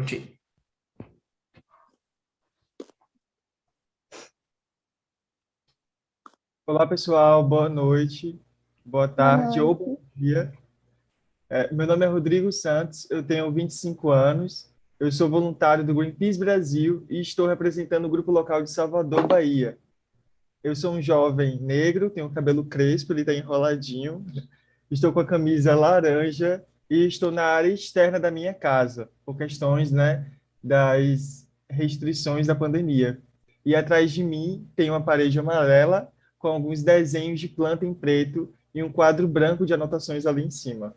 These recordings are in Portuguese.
Ok. Olá, pessoal. Boa noite, boa Boa tarde ou bom noite. dia. Meu nome é Rodrigo Santos, eu tenho 25 anos, eu sou voluntário do Greenpeace Brasil e estou representando o grupo local de Salvador, Bahia. Eu sou um jovem negro, tenho cabelo crespo, ele está enroladinho, estou com a camisa laranja e estou na área externa da minha casa, por questões, né, das restrições da pandemia. E atrás de mim tem uma parede amarela com alguns desenhos de planta em preto e um quadro branco de anotações ali em cima.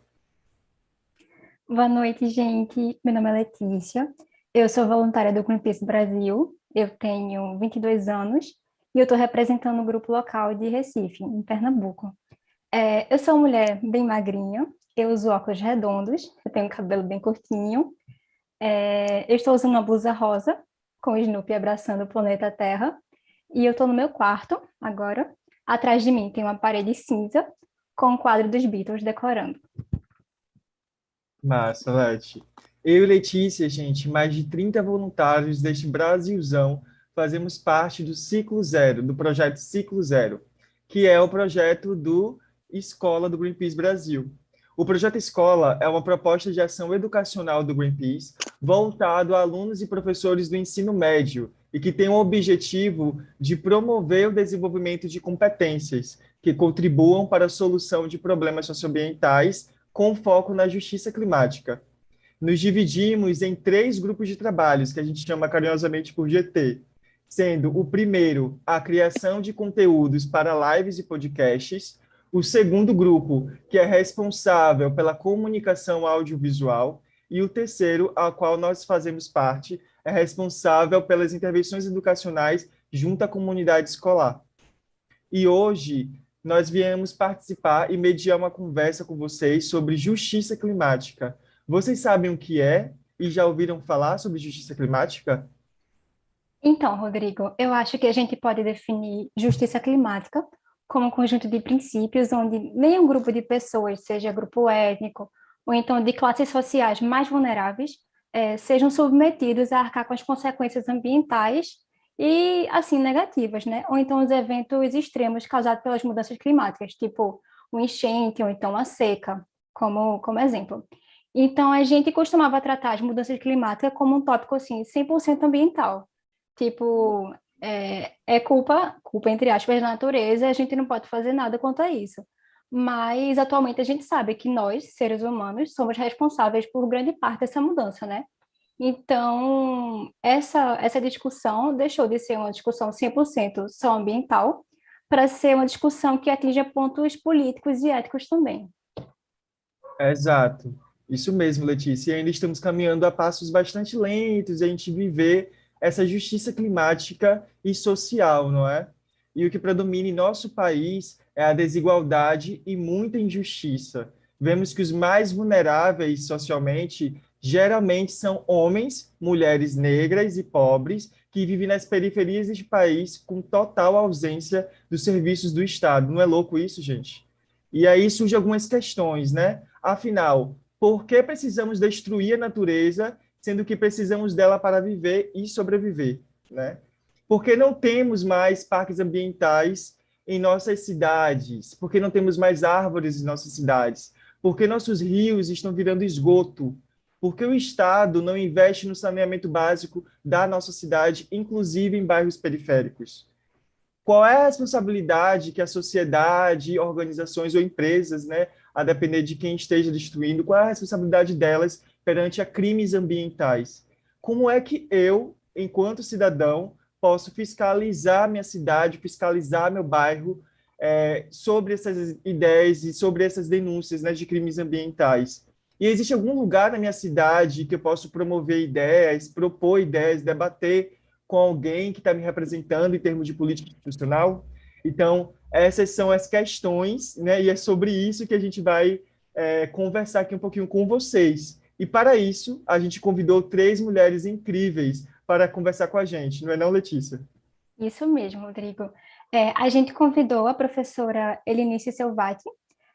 Boa noite, gente. Meu nome é Letícia. Eu sou voluntária do Greenpeace Brasil. Eu tenho 22 anos e eu estou representando o grupo local de Recife, em Pernambuco. Eu sou uma mulher bem magrinha, eu uso óculos redondos, eu tenho cabelo bem curtinho. Eu estou usando uma blusa rosa, com o Snoopy abraçando o planeta Terra. E eu estou no meu quarto, agora. Atrás de mim tem uma parede cinza, com o quadro dos Beatles decorando. Massa, Leti. Eu e Letícia, gente, mais de 30 voluntários deste Brasilzão, fazemos parte do Ciclo Zero, do projeto Ciclo Zero, que é o projeto do Escola do Greenpeace Brasil. O projeto Escola é uma proposta de ação educacional do Greenpeace voltado a alunos e professores do ensino médio e que tem o objetivo de promover o desenvolvimento de competências que contribuam para a solução de problemas socioambientais com foco na justiça climática. Nos dividimos em 3 grupos de trabalhos, que a gente chama carinhosamente por GT, sendo o primeiro a criação de conteúdos para lives e podcasts, o segundo grupo, que é responsável pela comunicação audiovisual, e o terceiro, ao qual nós fazemos parte, é responsável pelas intervenções educacionais junto à comunidade escolar. E hoje nós viemos participar e mediar uma conversa com vocês sobre justiça climática. Vocês sabem o que é e já ouviram falar sobre justiça climática? Então, Rodrigo, eu acho que a gente pode definir justiça climática como um conjunto de princípios onde nenhum grupo de pessoas, seja grupo étnico ou então de classes sociais mais vulneráveis, sejam submetidos a arcar com as consequências ambientais e, assim, negativas, né? Ou então os eventos extremos causados pelas mudanças climáticas, tipo o enchente ou então a seca, como exemplo. Então, a gente costumava tratar as mudanças climáticas como um tópico, assim, 100% ambiental. Tipo, é culpa entre aspas da natureza, a gente não pode fazer nada quanto a isso. Mas atualmente a gente sabe que nós, seres humanos, somos responsáveis por grande parte dessa mudança, né? Então, essa discussão deixou de ser uma discussão 100% só ambiental para ser uma discussão que atinja pontos políticos e éticos também. Exato. Isso mesmo, Letícia. E ainda estamos caminhando a passos bastante lentos, a gente viver essa justiça climática e social, não é? E o que predomina em nosso país é a desigualdade e muita injustiça. Vemos que os mais vulneráveis socialmente geralmente são homens, mulheres negras e pobres que vivem nas periferias deste país com total ausência dos serviços do Estado. Não é louco isso, gente? E aí surgem algumas questões, né? Afinal, por que precisamos destruir a natureza, sendo que precisamos dela para viver e sobreviver, né? Por que não temos mais parques ambientais em nossas cidades? Por que não temos mais árvores em nossas cidades? Por que nossos rios estão virando esgoto? Por que o Estado não investe no saneamento básico da nossa cidade, inclusive em bairros periféricos? Qual é a responsabilidade que a sociedade, organizações ou empresas, né, a depender de quem esteja destruindo, qual é a responsabilidade delas perante a crimes ambientais? Como é que eu, enquanto cidadão, posso fiscalizar minha cidade, fiscalizar meu bairro, sobre essas ideias e sobre essas denúncias, né, de crimes ambientais? E existe algum lugar na minha cidade que eu posso promover ideias, propor ideias, debater com alguém que está me representando em termos de política institucional? Então, essas são as questões, né? E é sobre isso que a gente vai conversar aqui um pouquinho com vocês. E para isso, a gente convidou 3 mulheres incríveis para conversar com a gente, não é não, Letícia? Isso mesmo, Rodrigo. A gente convidou a professora Elinice Selvati.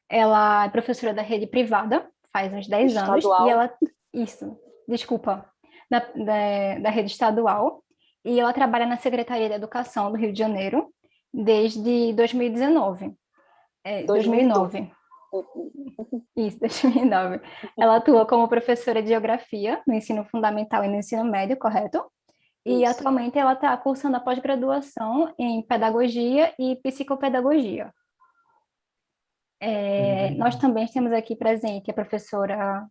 Ela é professora da rede privada, faz uns 10 anos, e Estadual. ela... Isso, desculpa. da rede estadual, e ela trabalha na Secretaria de Educação do Rio de Janeiro desde 2019. 2012. 2009. Isso, 2009. Ela atua como professora de Geografia no ensino fundamental e no ensino médio, correto? E Isso. atualmente ela está cursando a pós-graduação em Pedagogia e Psicopedagogia. Nós também temos aqui presente a professora,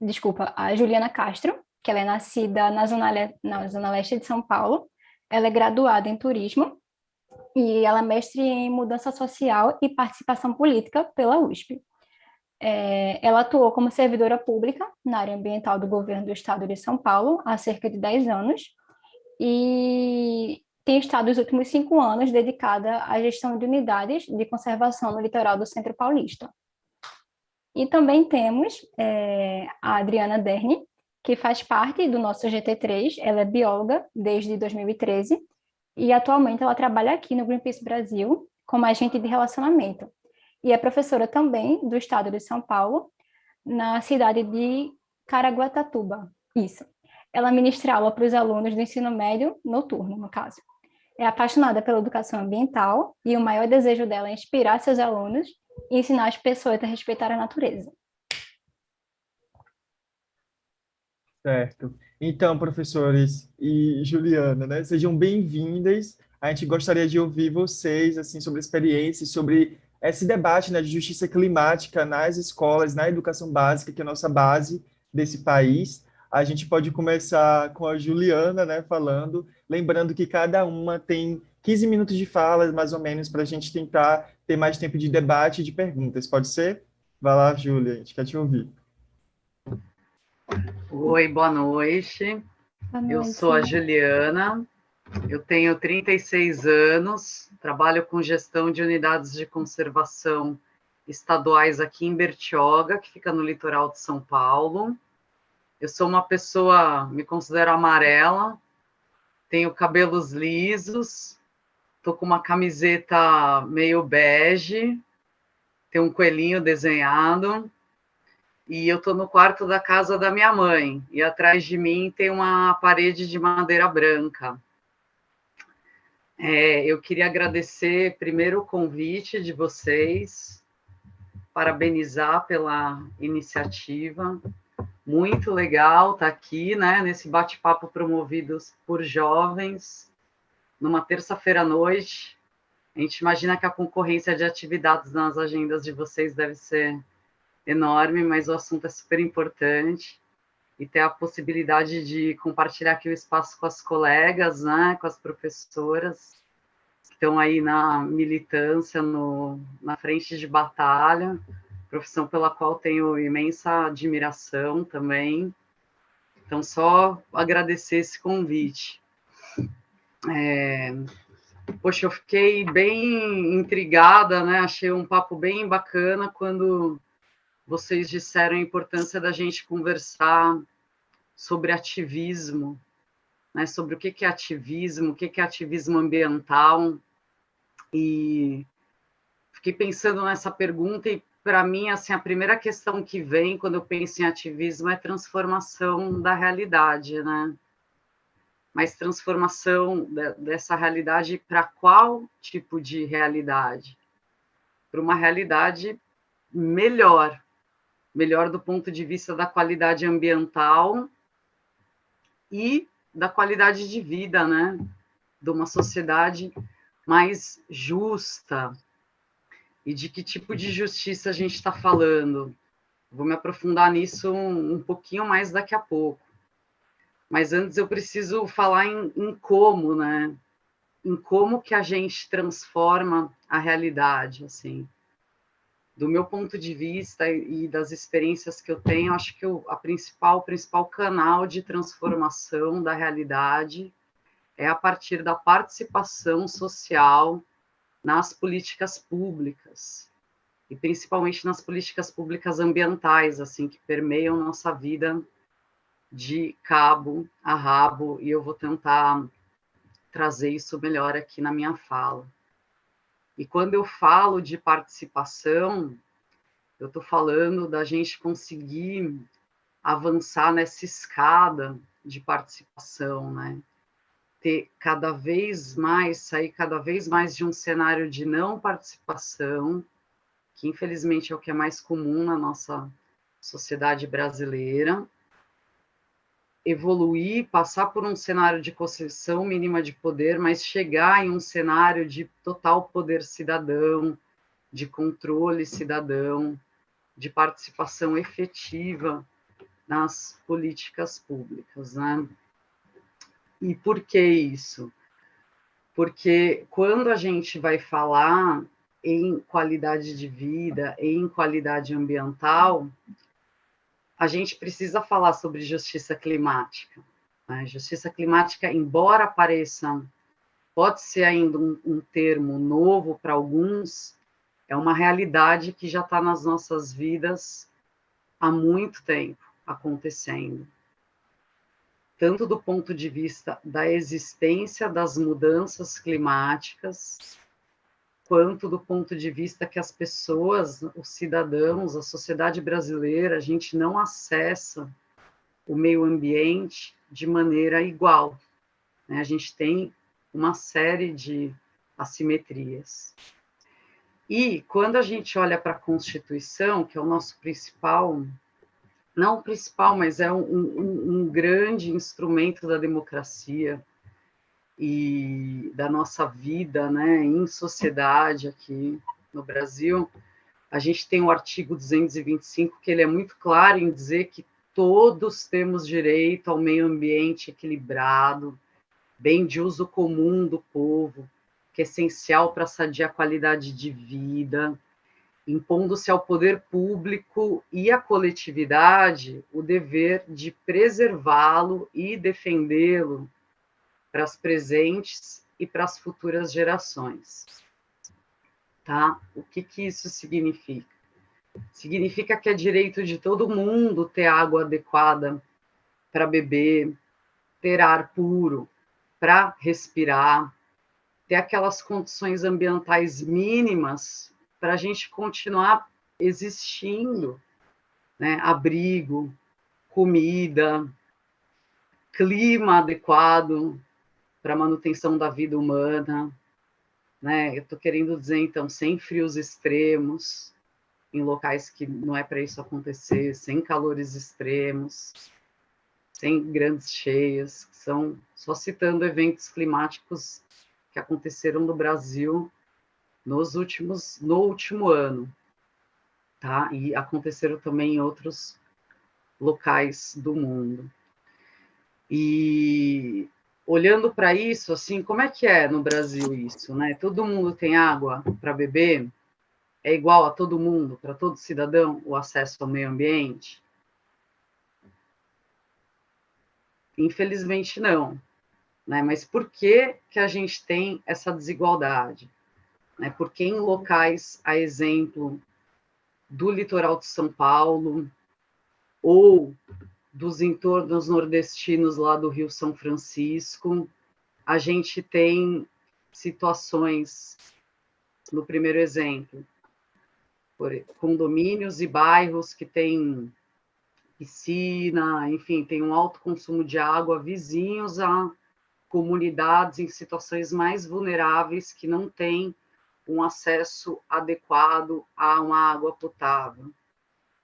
desculpa, a Juliana Castro, que ela é nascida na Zona Leste de São Paulo. Ela é graduada em Turismo e ela é mestre em Mudança Social e Participação Política pela USP. Ela atuou como servidora pública na área ambiental do governo do estado de São Paulo há cerca de 10 anos e tem estado os últimos 5 anos dedicada à gestão de unidades de conservação no litoral do Centro Paulista. E também temos a Adriana Derni, que faz parte do nosso GT3, ela é bióloga desde 2013 e atualmente ela trabalha aqui no Greenpeace Brasil como agente de relacionamento. E é professora também do estado de São Paulo, na cidade de Caraguatatuba. Isso. Ela ministra aula para os alunos do ensino médio noturno, no caso. É apaixonada pela educação ambiental e o maior desejo dela é inspirar seus alunos e ensinar as pessoas a respeitar a natureza. Certo. Então, professores e Juliana, né, sejam bem-vindas. A gente gostaria de ouvir vocês, assim, sobre experiências, sobre esse debate, né, de justiça climática nas escolas, na educação básica, que é a nossa base desse país. A gente pode começar com a Juliana, né, falando, lembrando que cada uma tem 15 minutos de fala, mais ou menos, para a gente tentar ter mais tempo de debate e de perguntas. Pode ser? Vai lá, Júlia, a gente quer te ouvir. Oi, boa noite. Boa noite. Eu sou a Juliana, eu tenho 36 anos, trabalho com gestão de unidades de conservação estaduais aqui em Bertioga, que fica no litoral de São Paulo. Eu sou uma pessoa, me considero amarela, tenho cabelos lisos, estou com uma camiseta meio bege, tem um coelhinho desenhado, e eu estou no quarto da casa da minha mãe, e atrás de mim tem uma parede de madeira branca. Eu queria agradecer primeiro o convite de vocês, parabenizar pela iniciativa, muito legal estar aqui, né, nesse bate-papo promovido por jovens, numa terça-feira à noite. A gente imagina que a concorrência de atividades nas agendas de vocês deve ser enorme, mas o assunto é super importante, e ter a possibilidade de compartilhar aqui o espaço com as colegas, né, com as professoras, que estão aí na militância, na frente de batalha, profissão pela qual tenho imensa admiração também. Então, só agradecer esse convite. Poxa, eu fiquei bem intrigada, né, achei um papo bem bacana quando vocês disseram a importância da gente conversar sobre ativismo, né, sobre o que é ativismo, o que é ativismo ambiental, e fiquei pensando nessa pergunta, e para mim, assim, a primeira questão que vem quando eu penso em ativismo é transformação da realidade, né? Mas transformação dessa realidade para qual tipo de realidade? Para uma realidade melhor do ponto de vista da qualidade ambiental e da qualidade de vida, né? De uma sociedade mais justa. E de que tipo de justiça a gente está falando? Vou me aprofundar nisso um pouquinho mais daqui a pouco. Mas antes eu preciso falar em como, né? Em como que a gente transforma a realidade, assim. Do meu ponto de vista e das experiências que eu tenho, acho que o principal canal de transformação da realidade é a partir da participação social nas políticas públicas, e principalmente nas políticas públicas ambientais, assim, que permeiam nossa vida de cabo a rabo, e eu vou tentar trazer isso melhor aqui na minha fala. E quando eu falo de participação, eu estou falando da gente conseguir avançar nessa escada de participação, né? Ter cada vez mais, sair cada vez mais de um cenário de não participação, que infelizmente é o que é mais comum na nossa sociedade brasileira, evoluir, passar por um cenário de concessão mínima de poder, mas chegar em um cenário de total poder cidadão, de controle cidadão, de participação efetiva nas políticas públicas, né? E por que isso? Porque quando a gente vai falar em qualidade de vida, em qualidade ambiental, a gente precisa falar sobre justiça climática, né? Justiça climática, embora pareça, pode ser ainda um termo novo para alguns, é uma realidade que já está nas nossas vidas há muito tempo acontecendo. Tanto do ponto de vista da existência das mudanças climáticas, quanto do ponto de vista que as pessoas, os cidadãos, a sociedade brasileira, a gente não acessa o meio ambiente de maneira igual, né? A gente tem uma série de assimetrias. E quando a gente olha para a Constituição, que é o nosso principal, não o principal, mas é um grande instrumento da democracia e da nossa vida, né, em sociedade aqui no Brasil, a gente tem o artigo 225, que ele é muito claro em dizer que todos temos direito ao meio ambiente equilibrado, bem de uso comum do povo, que é essencial para sadiar a qualidade de vida, impondo-se ao poder público e à coletividade o dever de preservá-lo e defendê-lo para as presentes e para as futuras gerações. Tá? O que isso significa? Significa que é direito de todo mundo ter água adequada para beber, ter ar puro para respirar, ter aquelas condições ambientais mínimas para a gente continuar existindo, né? Abrigo, comida, clima adequado para a manutenção da vida humana, né? Eu estou querendo dizer, então, sem frios extremos, em locais que não é para isso acontecer, sem calores extremos, sem grandes cheias, que são, só citando eventos climáticos que aconteceram no Brasil no último ano, tá? E aconteceram também em outros locais do mundo. E olhando para isso, assim, como é que é no Brasil isso, né? Todo mundo tem água para beber? É igual a todo mundo, para todo cidadão, o acesso ao meio ambiente? Infelizmente não, né? Mas por que a gente tem essa desigualdade? Né? Porque em locais, a exemplo do litoral de São Paulo, ou dos entornos nordestinos lá do Rio São Francisco, a gente tem situações, no primeiro exemplo, condomínios e bairros que têm piscina, enfim, tem um alto consumo de água, vizinhos a comunidades em situações mais vulneráveis que não têm um acesso adequado a uma água potável,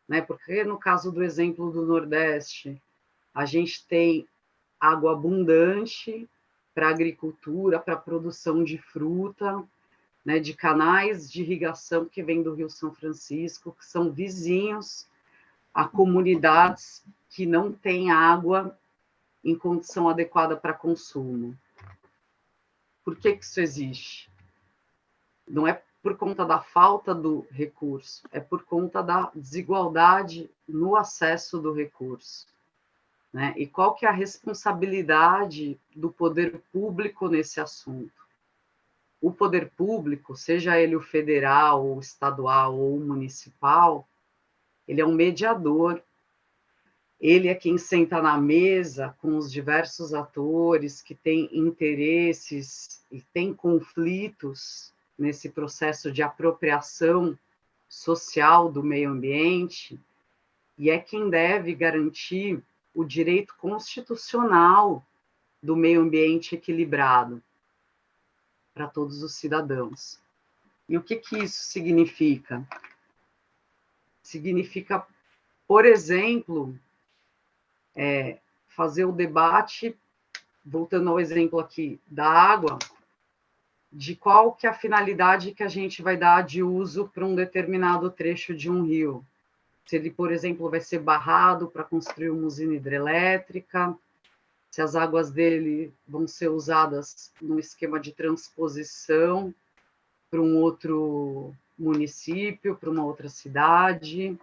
né? Porque no caso do exemplo do Nordeste, a gente tem água abundante para agricultura, para produção de fruta, né, de canais de irrigação que vêm do Rio São Francisco, que são vizinhos a comunidades que não têm água em condição adequada para consumo. Por que isso existe? Não é por conta da falta do recurso, é por conta da desigualdade no acesso do recurso, né? E qual que é a responsabilidade do poder público nesse assunto? O poder público, seja ele o federal, ou estadual, ou municipal, ele é um mediador. Ele é quem senta na mesa com os diversos atores que têm interesses e têm conflitos nesse processo de apropriação social do meio ambiente, e é quem deve garantir o direito constitucional do meio ambiente equilibrado para todos os cidadãos. E o que isso significa? Significa, por exemplo, fazer o debate, voltando ao exemplo aqui da água, de qual que é a finalidade que a gente vai dar de uso para um determinado trecho de um rio. Se ele, por exemplo, vai ser barrado para construir uma usina hidrelétrica, se as águas dele vão ser usadas no esquema de transposição para um outro município, para uma outra cidade,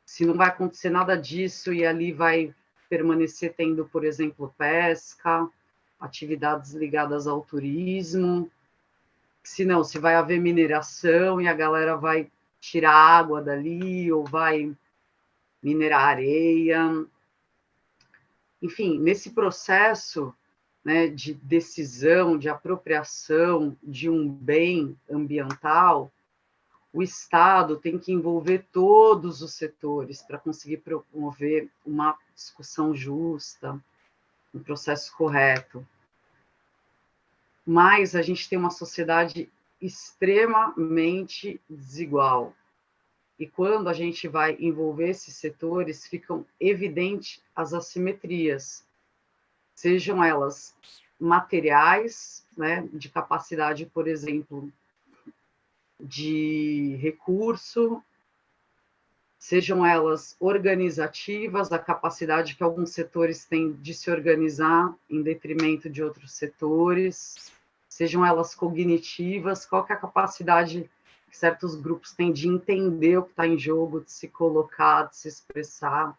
se não vai acontecer nada disso e ali vai permanecer tendo, por exemplo, pesca, atividades ligadas ao turismo, se não, se vai haver mineração e a galera vai tirar água dali ou vai minerar areia. Enfim, nesse processo, né, de decisão, de apropriação de um bem ambiental, o Estado tem que envolver todos os setores para conseguir promover uma discussão justa, um processo correto. Mas a gente tem uma sociedade extremamente desigual. E quando a gente vai envolver esses setores, ficam evidentes as assimetrias, sejam elas materiais, né, de capacidade, por exemplo, de recurso, sejam elas organizativas, a capacidade que alguns setores têm de se organizar em detrimento de outros setores, sejam elas cognitivas, qual que é a capacidade que certos grupos têm de entender o que está em jogo, de se colocar, de se expressar.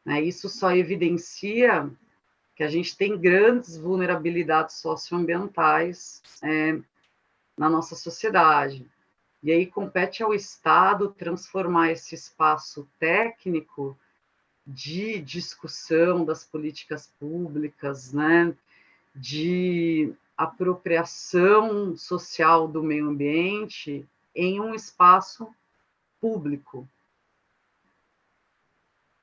Né? Isso só evidencia que a gente tem grandes vulnerabilidades socioambientais na nossa sociedade. E aí compete ao Estado transformar esse espaço técnico de discussão das políticas públicas, né, de apropriação social do meio ambiente em um espaço público.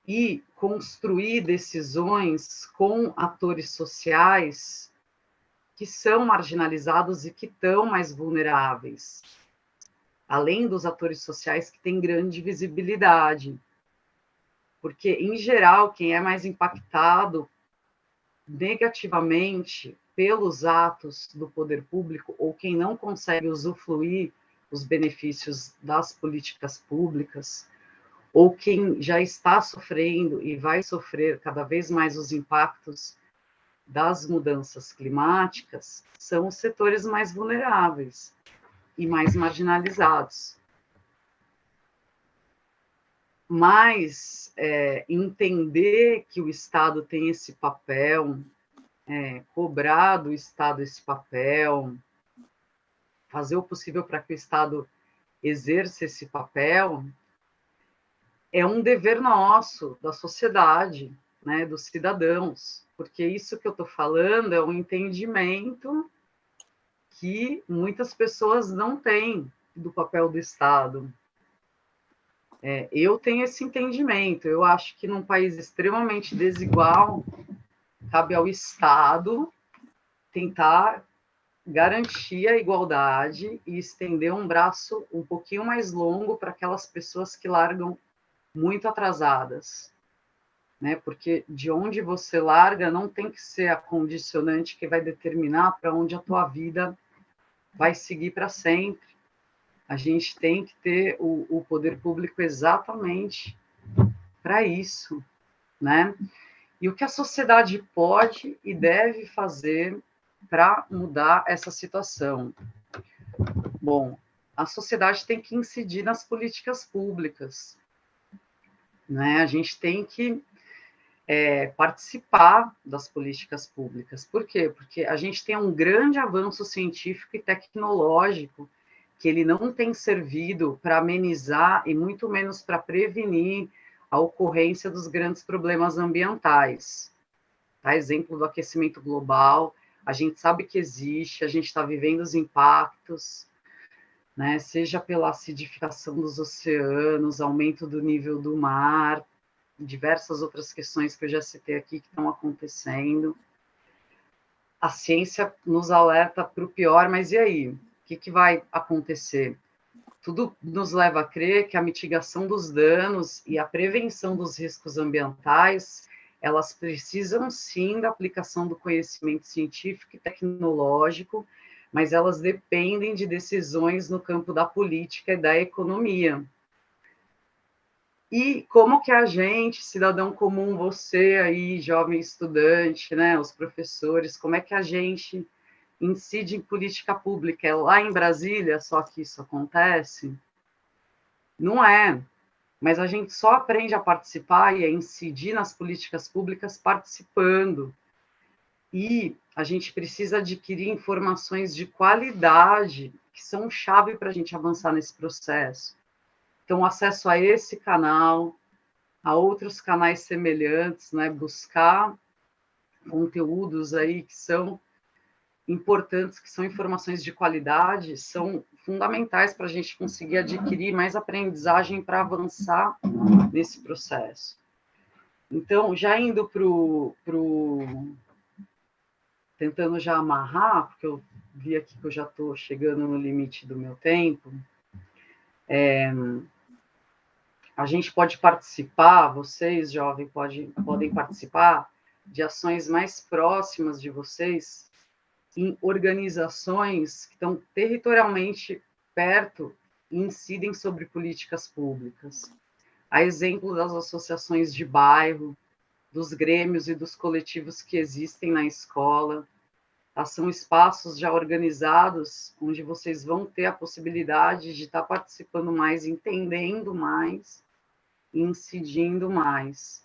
E construir decisões com atores sociais que são marginalizados e que estão mais vulneráveis, além dos atores sociais que têm grande visibilidade. Porque, em geral, quem é mais impactado negativamente pelos atos do poder público, ou quem não consegue usufruir os benefícios das políticas públicas, ou quem já está sofrendo e vai sofrer cada vez mais os impactos das mudanças climáticas, são os setores mais vulneráveis e mais marginalizados. Mas entender que o Estado tem esse papel, cobrar do Estado esse papel, fazer o possível para que o Estado exerça esse papel, é um dever nosso, da sociedade, né, dos cidadãos, porque isso que eu estou falando é um entendimento que muitas pessoas não têm do papel do Estado. Eu tenho esse entendimento, eu acho que num país extremamente desigual, cabe ao Estado tentar garantir a igualdade e estender um braço um pouquinho mais longo para aquelas pessoas que largam muito atrasadas, né? Porque de onde você larga não tem que ser a condicionante que vai determinar para onde a tua vida vai seguir para sempre. A gente tem que ter o poder público exatamente para isso, né? E o que a sociedade pode e deve fazer para mudar essa situação? Bom, a sociedade tem que incidir nas políticas públicas, né? A gente tem que participar das políticas públicas. Por quê? Porque a gente tem um grande avanço científico e tecnológico que ele não tem servido para amenizar e muito menos para prevenir a ocorrência dos grandes problemas ambientais. Tá? Exemplo do aquecimento global, a gente sabe que existe, a gente está vivendo os impactos, né? Seja pela acidificação dos oceanos, aumento do nível do mar, diversas outras questões que eu já citei aqui que estão acontecendo. A ciência nos alerta para o pior, mas e aí? O que vai acontecer? Tudo nos leva a crer que a mitigação dos danos e a prevenção dos riscos ambientais, elas precisam sim da aplicação do conhecimento científico e tecnológico, mas elas dependem de decisões no campo da política e da economia. E como que a gente, cidadão comum, você aí, jovem estudante, né, os professores, como é que a gente incide em política pública? É lá em Brasília só que isso acontece? Não é, mas a gente só aprende a participar e a incidir nas políticas públicas participando. E a gente precisa adquirir informações de qualidade que são chave para a gente avançar nesse processo. Então, acesso a esse canal, a outros canais semelhantes, né? Buscar conteúdos aí que são importantes, que são informações de qualidade, são fundamentais para a gente conseguir adquirir mais aprendizagem para avançar nesse processo. Então, já indo tentando já amarrar, porque eu vi aqui que eu já estou chegando no limite do meu tempo, a gente pode participar, vocês, jovens, podem participar de ações mais próximas de vocês, em organizações que estão territorialmente perto e incidem sobre políticas públicas. A exemplo das associações de bairro, dos grêmios e dos coletivos que existem na escola. São espaços já organizados, onde vocês vão ter a possibilidade de estar participando mais, entendendo mais e incidindo mais.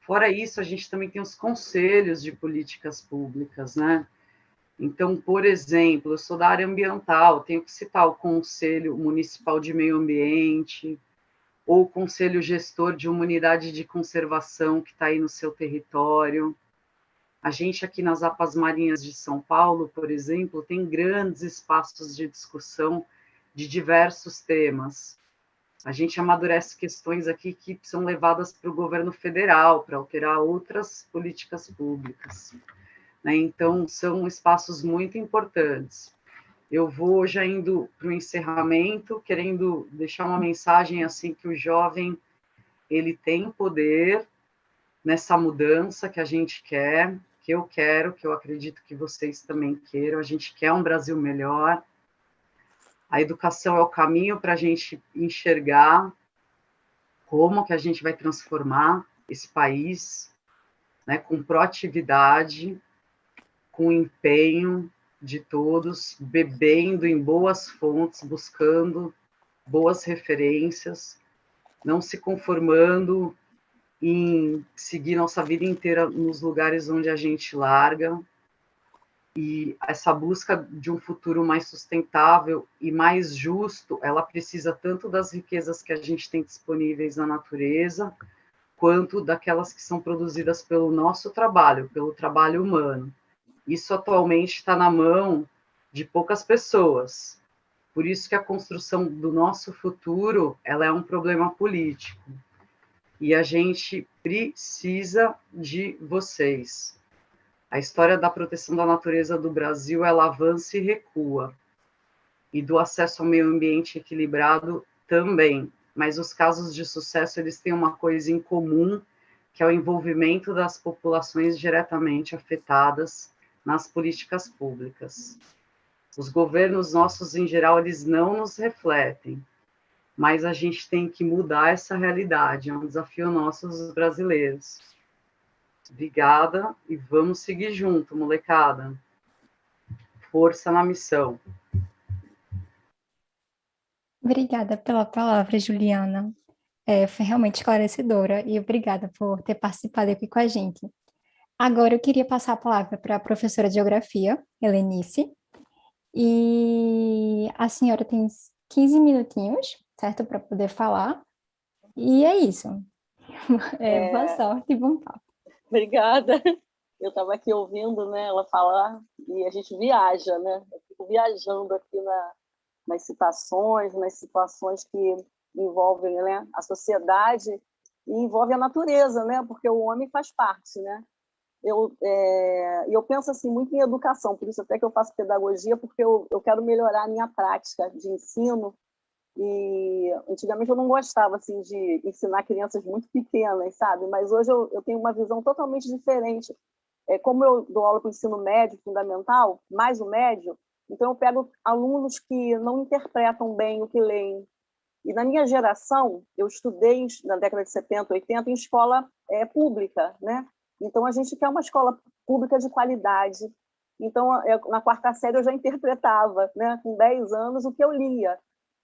Fora isso, a gente também tem os conselhos de políticas públicas, né? Então, por exemplo, eu sou da área ambiental, tenho que citar o Conselho Municipal de Meio Ambiente, ou o Conselho Gestor de uma unidade de conservação que está aí no seu território. A gente aqui nas APAS Marinhas de São Paulo, por exemplo, tem grandes espaços de discussão de diversos temas. A gente amadurece questões aqui que são levadas para o governo federal, para alterar outras políticas públicas. Então, são espaços muito importantes. Eu vou já indo para o encerramento, querendo deixar uma mensagem assim que o jovem ele tem poder nessa mudança que a gente quer, que eu quero, que eu acredito que vocês também queiram. A gente quer um Brasil melhor. A educação é o caminho para a gente enxergar como que a gente vai transformar esse país, né, com proatividade, com empenho de todos, bebendo em boas fontes, buscando boas referências, não se conformando em seguir nossa vida inteira nos lugares onde a gente larga. E essa busca de um futuro mais sustentável e mais justo, ela precisa tanto das riquezas que a gente tem disponíveis na natureza, quanto daquelas que são produzidas pelo nosso trabalho, pelo trabalho humano. Isso atualmente está na mão de poucas pessoas. Por isso que a construção do nosso futuro, ela é um problema político. E a gente precisa de vocês. A história da proteção da natureza do Brasil, ela avança e recua. E do acesso ao meio ambiente equilibrado também. Mas os casos de sucesso, eles têm uma coisa em comum, que é o envolvimento das populações diretamente afetadas nas políticas públicas. Os governos nossos, em geral, eles não nos refletem, mas a gente tem que mudar essa realidade, é um desafio nosso, os brasileiros. Obrigada e vamos seguir junto, molecada. Força na missão. Obrigada pela palavra, Juliana. Foi realmente esclarecedora e obrigada por ter participado aqui com a gente. Agora eu queria passar a palavra para a professora de Geografia, Helenice, e a senhora tem 15 minutinhos, certo, para poder falar, e é isso. Boa sorte e bom papo. Obrigada. Eu estava aqui ouvindo, né, ela falar e a gente viaja, né? Eu fico viajando aqui nas citações, nas situações que envolvem, né, a sociedade e envolve a natureza, né? Porque o homem faz parte, né? Eu penso assim, muito em educação, por isso até que eu faço pedagogia, porque eu quero melhorar a minha prática de ensino. E antigamente eu não gostava assim, de ensinar crianças muito pequenas, sabe? Mas hoje eu tenho uma visão totalmente diferente. Como eu dou aula para o ensino médio, fundamental, mais o médio, então eu pego alunos que não interpretam bem o que leem. E na minha geração, eu estudei na década de 70, 80 em escola pública, né? Então a gente quer uma escola pública de qualidade. Então, na quarta série eu já interpretava, né, com 10 anos, o que eu lia.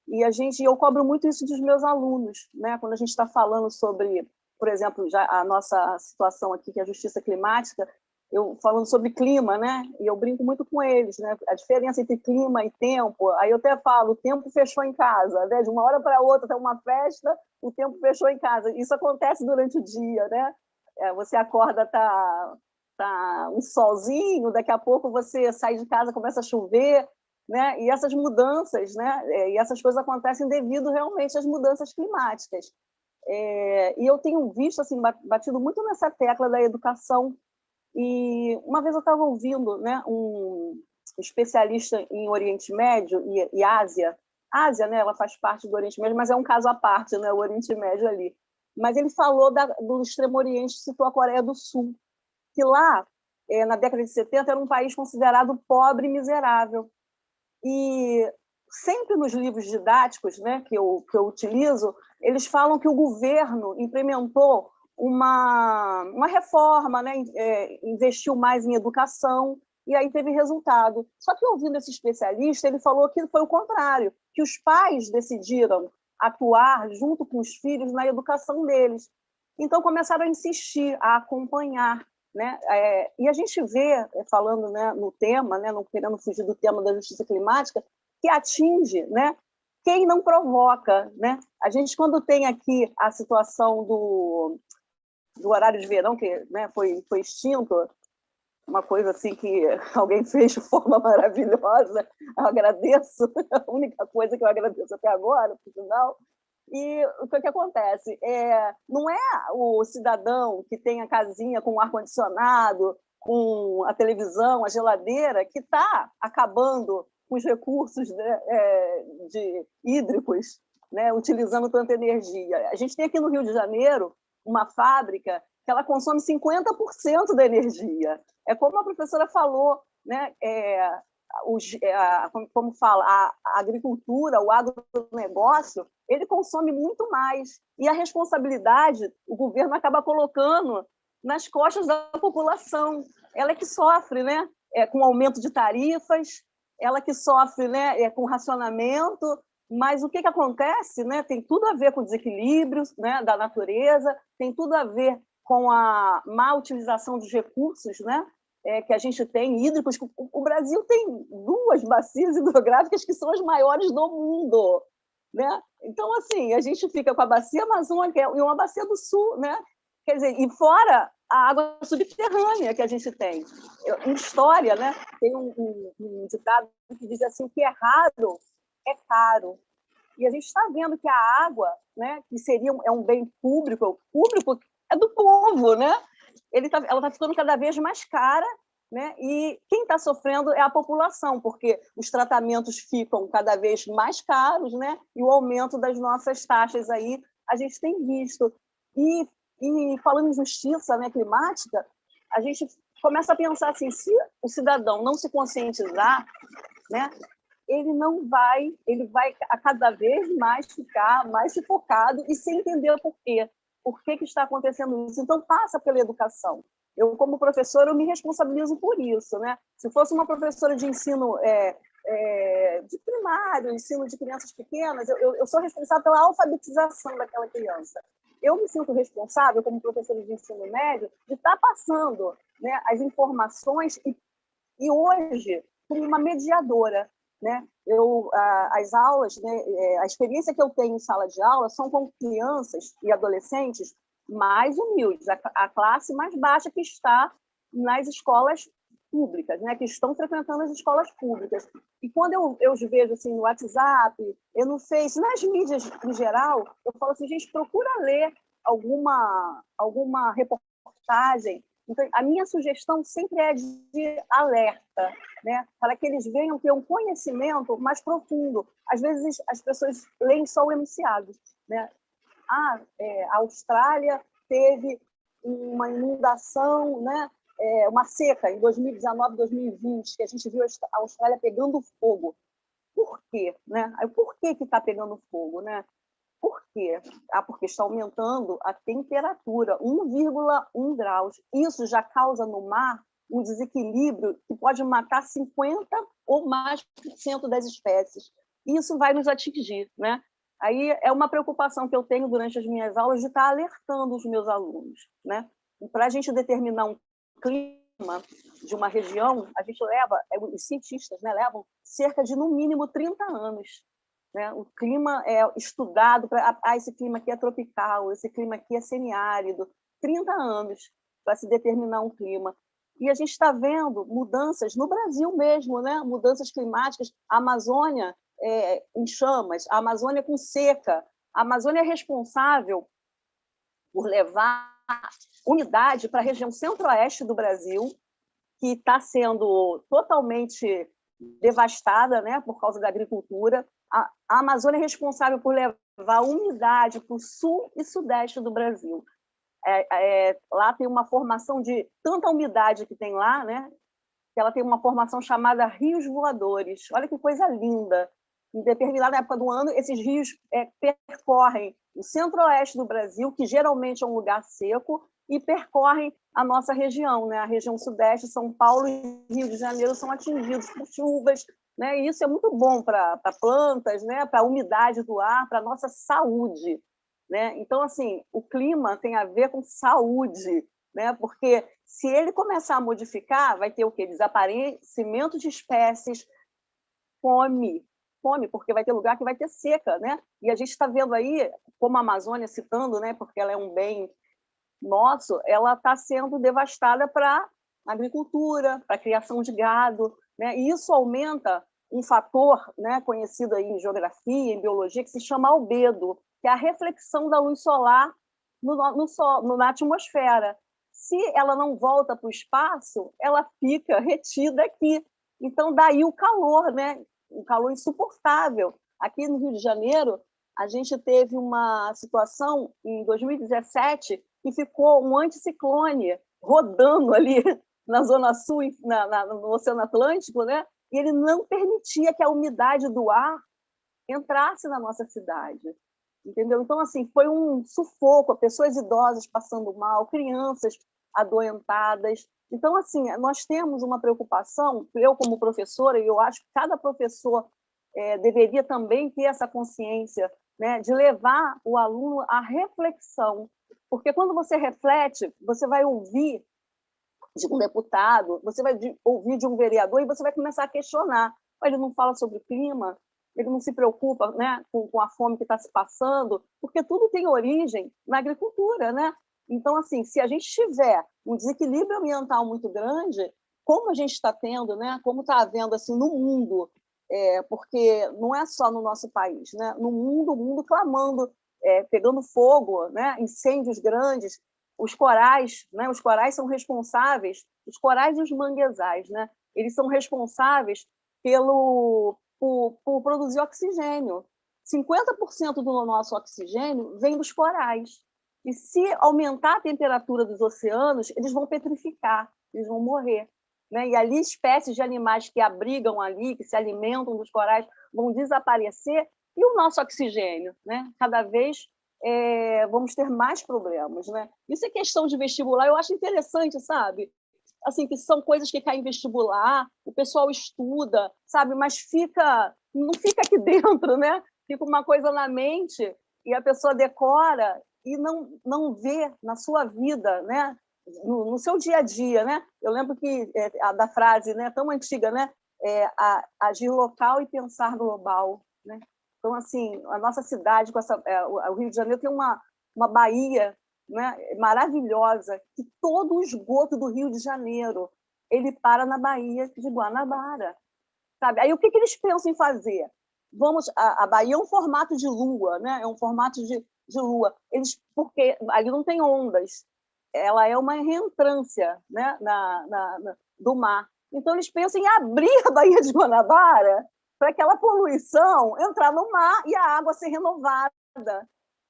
E eu cobro muito isso dos meus alunos, né? Quando a gente está falando sobre, por exemplo, já a nossa situação aqui, que é a justiça climática, eu falando sobre clima, né? E eu brinco muito com eles, né? A diferença entre clima e tempo. Aí eu até falo, o tempo fechou em casa, né? De uma hora para outra, tem uma festa, o tempo fechou em casa. Isso acontece durante o dia, né? Você acorda, tá um solzinho, daqui a pouco você sai de casa, começa a chover, né? E essas mudanças, né? E essas coisas acontecem devido realmente às mudanças climáticas. E eu tenho visto, assim, batido muito nessa tecla da educação. E uma vez eu estava ouvindo, né, um especialista em Oriente Médio e Ásia. Ásia, né, ela faz parte do Oriente Médio, mas é um caso à parte, né, o Oriente Médio ali. Mas ele falou do Extremo Oriente, citou a Coreia do Sul, que lá, na década de 70, era um país considerado pobre e miserável. E sempre nos livros didáticos, né, que eu utilizo, eles falam que o governo implementou uma reforma, né, investiu mais em educação, e aí teve resultado. Só que, ouvindo esse especialista, ele falou que foi o contrário, que os pais decidiram atuar junto com os filhos na educação deles. Então, começaram a insistir, a acompanhar, né? E a gente vê, falando, né, no tema, né, não querendo fugir do tema da justiça climática, que atinge, né, quem não provoca, né? A gente, quando tem aqui a situação do horário de verão, que, né, foi extinto, uma coisa assim que alguém fez de forma maravilhosa, eu agradeço, a única coisa que eu agradeço até agora, por sinal. E o que acontece? Não é o cidadão que tem a casinha com o ar-condicionado, com a televisão, a geladeira, que está acabando com os recursos, né, hídricos, né, utilizando tanta energia. A gente tem aqui no Rio de Janeiro uma fábrica que ela consome 50% da energia. É como a professora falou, né, como fala, a agricultura, o agronegócio, ele consome muito mais. E a responsabilidade, o governo acaba colocando nas costas da população. Ela é que sofre, né, com aumento de tarifas, ela que sofre, né, com racionamento, mas o que acontece, né, tem tudo a ver com o desequilíbrio, né, da natureza, tem tudo a ver com a má utilização dos recursos, né, que a gente tem, hídricos. O Brasil tem 2 bacias hidrográficas que são as maiores do mundo, né? Então, assim, a gente fica com a bacia amazônica e uma bacia do sul, né? Quer dizer, e fora a água subterrânea que a gente tem. Em história, né, tem um ditado que diz assim, que é raro, é caro. E a gente está vendo que a água, né, que é um bem público é do povo, né? Ela está ficando cada vez mais cara, né? E quem está sofrendo é a população, porque os tratamentos ficam cada vez mais caros, né? E o aumento das nossas taxas aí a gente tem visto. E falando em justiça, né, climática, a gente começa a pensar assim, se o cidadão não se conscientizar, né, ele vai a cada vez mais ficar mais sufocado e sem entender o porquê. Por que está acontecendo isso? Então, passa pela educação. Eu, como professora, eu me responsabilizo por isso, né? Se fosse uma professora de ensino de primário, ensino de crianças pequenas, eu sou responsável pela alfabetização daquela criança. Eu me sinto responsável, como professora de ensino médio, de estar passando, né, as informações e hoje, como uma mediadora, né? As aulas, né, a experiência que eu tenho em sala de aula são com crianças e adolescentes mais humildes, a classe mais baixa que está nas escolas públicas, né, que estão frequentando as escolas públicas. E quando eu os vejo assim, no WhatsApp, no Face, nas mídias em geral, eu falo assim, gente, procura ler, alguma reportagem. Então, a minha sugestão sempre é de alerta, né? Para que eles venham ter um conhecimento mais profundo. Às vezes, as pessoas leem só o enunciado, né? A Austrália teve uma inundação, né? Uma seca em 2019, 2020, que a gente viu a Austrália pegando fogo. Por quê? Né? Por que está pegando fogo? Né? Por quê? Porque está aumentando a temperatura, 1,1 graus. Isso já causa no mar um desequilíbrio que pode matar 50% ou mais por cento das espécies. Isso vai nos atingir, né? Aí é uma preocupação que eu tenho durante as minhas aulas de estar alertando os meus alunos, né? Para a gente determinar um clima de uma região, a gente leva, os cientistas, né, levam cerca de, no mínimo, 30 anos. Né? O clima é estudado, esse clima aqui é tropical, esse clima aqui é semiárido, 30 anos para se determinar um clima. E a gente está vendo mudanças no Brasil mesmo, né? Mudanças climáticas, a Amazônia em chamas, a Amazônia com seca. A Amazônia é responsável por levar umidade para a região centro-oeste do Brasil, que está sendo totalmente devastada, né, por causa da agricultura. A Amazônia é responsável por levar umidade para o sul e sudeste do Brasil. Lá tem uma formação de tanta umidade que tem lá, né, que ela tem uma formação chamada rios voadores. Olha que coisa linda. Em determinada época do ano, esses rios percorrem o centro-oeste do Brasil, que geralmente é um lugar seco, e percorrem a nossa região, né? A região sudeste, São Paulo e Rio de Janeiro são atingidos por chuvas, né? E isso é muito bom para plantas, né? Para a umidade do ar, para a nossa saúde, né? Então, assim, o clima tem a ver com saúde, né? Porque se ele começar a modificar, vai ter o quê? Desaparecimento de espécies, fome, porque vai ter lugar que vai ter seca, né? E a gente está vendo aí, como a Amazônia, citando, né? Porque ela é um bem nosso, ela está sendo devastada para a agricultura, para a criação de gado, né? E isso aumenta um fator, né, conhecido aí em geografia, em biologia, que se chama albedo, que é a reflexão da luz solar na atmosfera. Se ela não volta para o espaço, ela fica retida aqui. Então, daí o calor, né? Um calor insuportável. Aqui no Rio de Janeiro, a gente teve uma situação em 2017 que ficou um anticiclone rodando ali na Zona Sul, no Oceano Atlântico, né? E ele não permitia que a umidade do ar entrasse na nossa cidade. Entendeu? Então, assim, foi um sufoco, pessoas idosas passando mal, crianças adoentadas. Então, assim, nós temos uma preocupação, eu como professora, e eu acho que cada professor deveria também ter essa consciência, né, de levar o aluno à reflexão, porque quando você reflete, você vai ouvir de um deputado, você vai ouvir de um vereador e você vai começar a questionar. Ele não fala sobre o clima, ele não se preocupa, né, com a fome que está se passando, porque tudo tem origem na agricultura, né? Então, assim, se a gente tiver um desequilíbrio ambiental muito grande, como a gente está tendo, né, como está havendo assim, no mundo, porque não é só no nosso país, né? No mundo, o mundo clamando, pegando fogo, né? Incêndios grandes, os corais, né? Os corais são responsáveis, os corais e os manguezais, né? Eles são responsáveis por produzir oxigênio. 50% do nosso oxigênio vem dos corais. E se aumentar a temperatura dos oceanos, eles vão petrificar, eles vão morrer. Né? E ali espécies de animais que abrigam ali, que se alimentam dos corais, vão desaparecer, e o nosso oxigênio, né? Cada vez vamos ter mais problemas, né? Isso é questão de vestibular, eu acho interessante, sabe? Assim, que são coisas que caem em vestibular, o pessoal estuda, sabe? Mas não fica aqui dentro, né? Fica uma coisa na mente e a pessoa decora e não vê na sua vida, né? No seu dia a dia, né? Eu lembro que da frase, né, tão antiga, né? Agir local e pensar global, né? Então, assim, a nossa cidade, o Rio de Janeiro tem uma baía, né, maravilhosa, que todo o esgoto do Rio de Janeiro ele para na Baía de Guanabara, sabe? Aí o que eles pensam em fazer? A Baía é um formato de lua, né? É um formato de lua. Porque ali não tem ondas, ela é uma reentrância, né, do mar. Então, eles pensam em abrir a Baía de Guanabara para aquela poluição entrar no mar e a água ser renovada.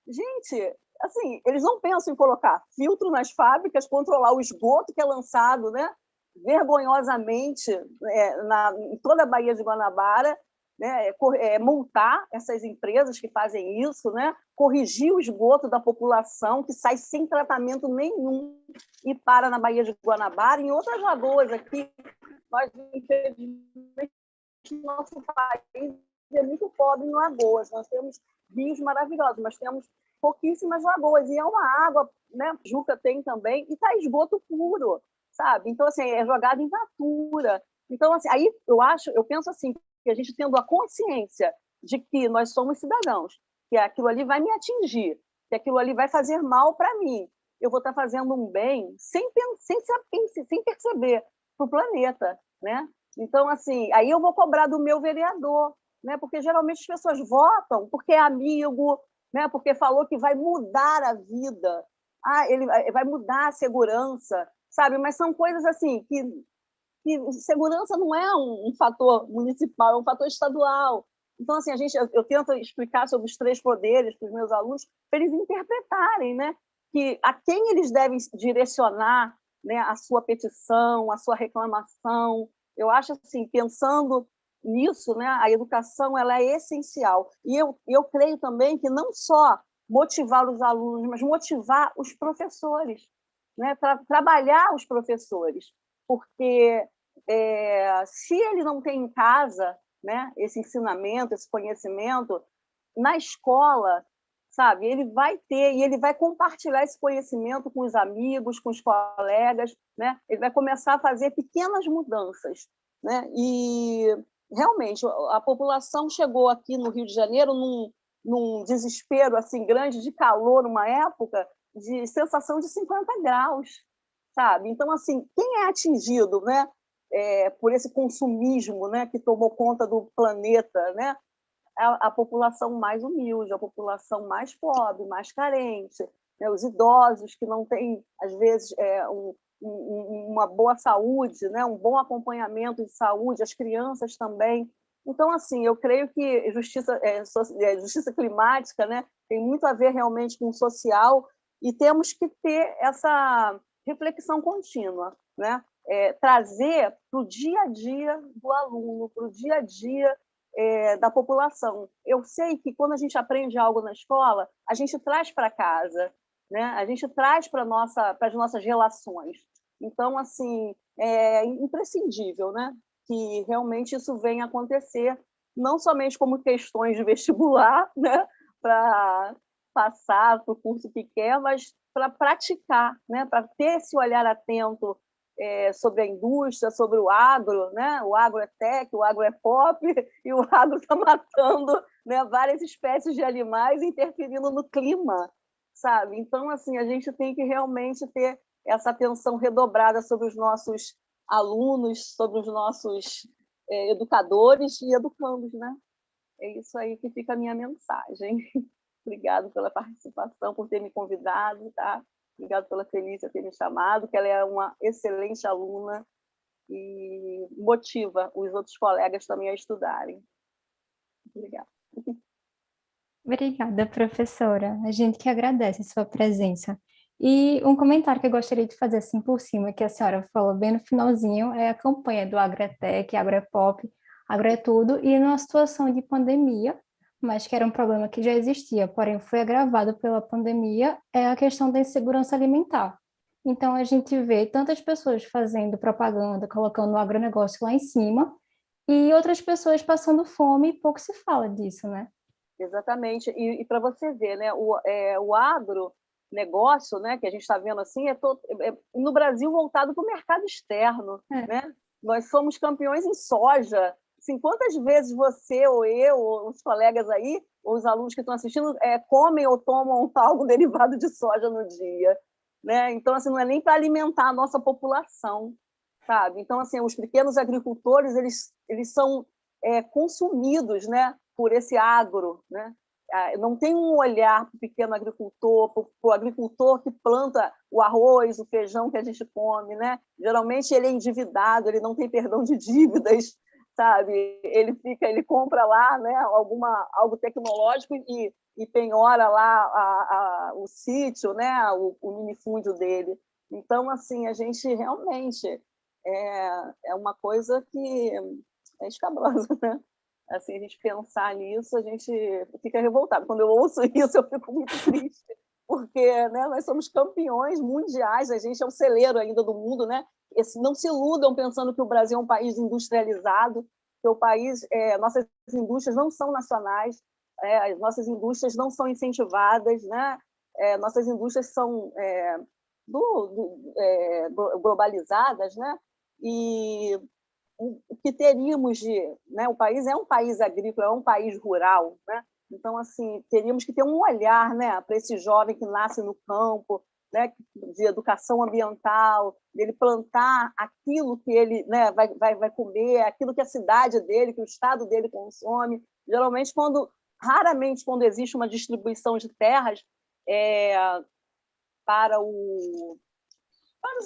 Gente, assim, eles não pensam em colocar filtro nas fábricas, controlar o esgoto que é lançado, né, vergonhosamente em toda a Baía de Guanabara, né, multar essas empresas que fazem isso, né, corrigir o esgoto da população que sai sem tratamento nenhum e para na Baía de Guanabara. Em outras lagoas aqui, nós, infelizmente, nosso país é muito pobre em lagoas. Nós temos rios maravilhosos, mas temos pouquíssimas lagoas. E é uma água, né, Juca tem também, e está esgoto puro, sabe? Então, assim, é jogado em natura. Então, assim, aí eu penso assim, que a gente tendo a consciência de que nós somos cidadãos, que aquilo ali vai me atingir, que aquilo ali vai fazer mal para mim, eu vou estar fazendo um bem sem perceber para o planeta, né? Então, assim, aí eu vou cobrar do meu vereador, né? Porque geralmente as pessoas votam porque é amigo, né? Porque falou que vai mudar a vida, ele vai mudar a segurança, sabe? Mas são coisas assim que segurança não é um fator municipal, é um fator estadual. Então, assim, eu tento explicar sobre os 3 poderes para os meus alunos, para eles interpretarem, né, que a quem eles devem direcionar, né, a sua petição, a sua reclamação. Eu acho assim, pensando nisso, né, a educação ela é essencial. E eu creio também que não só motivar os alunos, mas motivar os professores, né, trabalhar os professores, porque se ele não tem em casa, né, esse ensinamento, esse conhecimento, na escola, sabe, ele vai ter e ele vai compartilhar esse conhecimento com os amigos, com os colegas, né? Ele vai começar a fazer pequenas mudanças, né? E realmente a população chegou aqui no Rio de Janeiro num desespero assim grande de calor, numa época de sensação de 50 graus, sabe? Então, assim, quem é atingido, né, por esse consumismo, né, que tomou conta do planeta, né, a população mais humilde, a população mais pobre, mais carente, né, os idosos que não têm, às vezes, uma boa saúde, né, um bom acompanhamento de saúde, as crianças também. Então, assim, eu creio que justiça climática, né, tem muito a ver realmente com o social e temos que ter essa reflexão contínua, né? Trazer para o dia a dia do aluno, para o dia a dia da população. Eu sei que quando a gente aprende algo na escola, a gente traz para casa, né? A gente traz para as nossas relações. Então, assim, é imprescindível, né, que realmente isso venha acontecer, não somente como questões de vestibular, né, para passar para o curso que quer, mas para praticar, né, para ter esse olhar atento sobre a indústria, sobre o agro, né? O agro é tech, o agro é pop, e o agro está matando, né, várias espécies de animais, interferindo no clima, sabe? Então, assim, a gente tem que realmente ter essa atenção redobrada sobre os nossos alunos, sobre os nossos educadores e educandos, né? É isso aí que fica a minha mensagem. Obrigado pela participação, por ter me convidado, tá? Obrigado pela Felícia ter me chamado, que ela é uma excelente aluna e motiva os outros colegas também a estudarem. Obrigada. Obrigada, professora. A gente que agradece a sua presença. E um comentário que eu gostaria de fazer assim por cima, que a senhora falou bem no finalzinho, é a campanha do Agretec, Agro é Pop, Agro é Tudo, e numa situação de pandemia, mas que era um problema que já existia, porém foi agravado pela pandemia, é a questão da insegurança alimentar. Então, a gente vê tantas pessoas fazendo propaganda, colocando o agronegócio lá em cima, e outras pessoas passando fome e pouco se fala disso, né? Exatamente. E para você ver, né, o agronegócio, né, que a gente está vendo assim, no Brasil voltado para o mercado externo. Né? Nós somos campeões em soja. Assim, quantas vezes você ou eu, ou os colegas aí, ou os alunos que estão assistindo, comem ou tomam algo derivado de soja no dia? Né? Então, assim, não é nem para alimentar a nossa população, sabe? Então, assim, os pequenos agricultores, eles são consumidos, né, por esse agro, né? não tem um olhar para o pequeno agricultor, para o agricultor que planta o arroz, o feijão que a gente come, né? Geralmente ele é endividado, ele não tem perdão de dívidas, sabe? Ele compra lá, né, algo tecnológico e penhora lá o sítio, né, o minifúndio dele. Então, assim, a gente realmente é uma coisa que é escabrosa, né? Assim, a gente pensar nisso, a gente fica revoltado. Quando eu ouço isso, eu fico muito triste, porque, né, nós somos campeões mundiais, a gente é o celeiro ainda do mundo, né? Não se iludam pensando que o Brasil é um país industrializado, que o país, nossas indústrias não são nacionais, as nossas indústrias não são incentivadas, né? Nossas indústrias são globalizadas, né? E o que teríamos né? O país é um país agrícola, é um país rural, né? Então, assim, teríamos que ter um olhar, né, para esse jovem que nasce no campo, né, de educação ambiental, dele plantar aquilo que ele, né, vai comer, aquilo que a cidade dele, que o estado dele consome. Geralmente, raramente, quando existe uma distribuição de terras para os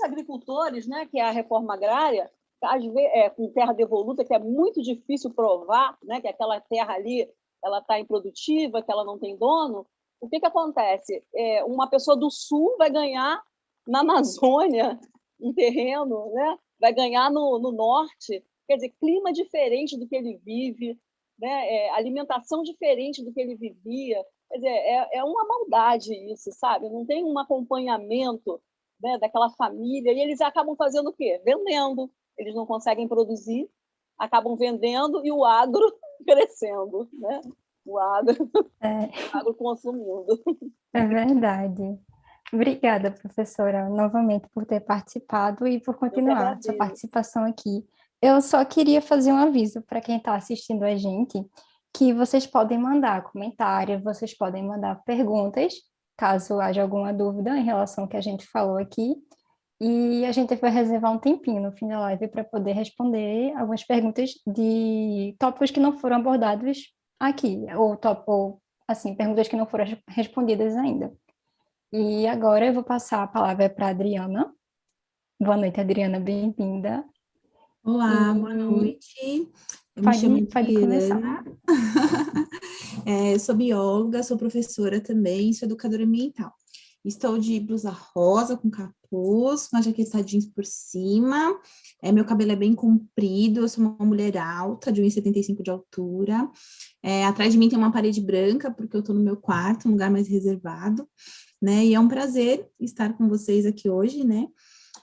agricultores, né, que é a reforma agrária, às vezes, com terra devoluta, que é muito difícil provar, né, que aquela terra ali ela está improdutiva, que ela não tem dono. O que acontece? Uma pessoa do sul vai ganhar na Amazônia um terreno, né? Vai ganhar no norte, quer dizer, clima diferente do que ele vive, né? Alimentação diferente do que ele vivia. Quer dizer, é uma maldade isso, sabe? Não tem um acompanhamento, né, daquela família, e eles acabam fazendo o quê? Vendendo. Eles não conseguem produzir, acabam vendendo e o agro crescendo, né? O agro consumindo. É verdade. Obrigada, professora, novamente por ter participado e por continuar sua participação aqui. Eu só queria fazer um aviso para quem está assistindo a gente, que vocês podem mandar comentário, vocês podem mandar perguntas, caso haja alguma dúvida em relação ao que a gente falou aqui. E a gente vai reservar um tempinho no fim da live para poder responder algumas perguntas de tópicos que não foram abordados aqui, ou assim, perguntas que não foram respondidas ainda. E agora eu vou passar a palavra para a Adriana. Boa noite, Adriana, bem-vinda. Olá, boa noite. Eu me chamo Adriana. Sou bióloga, sou professora também, sou educadora ambiental. Estou de blusa rosa com capuz, uma jaqueta jeans por cima. Meu cabelo é bem comprido, eu sou uma mulher alta, de 1,75 de altura. Atrás de mim tem uma parede branca, porque eu estou no meu quarto, um lugar mais reservado, né? E é um prazer estar com vocês aqui hoje, né?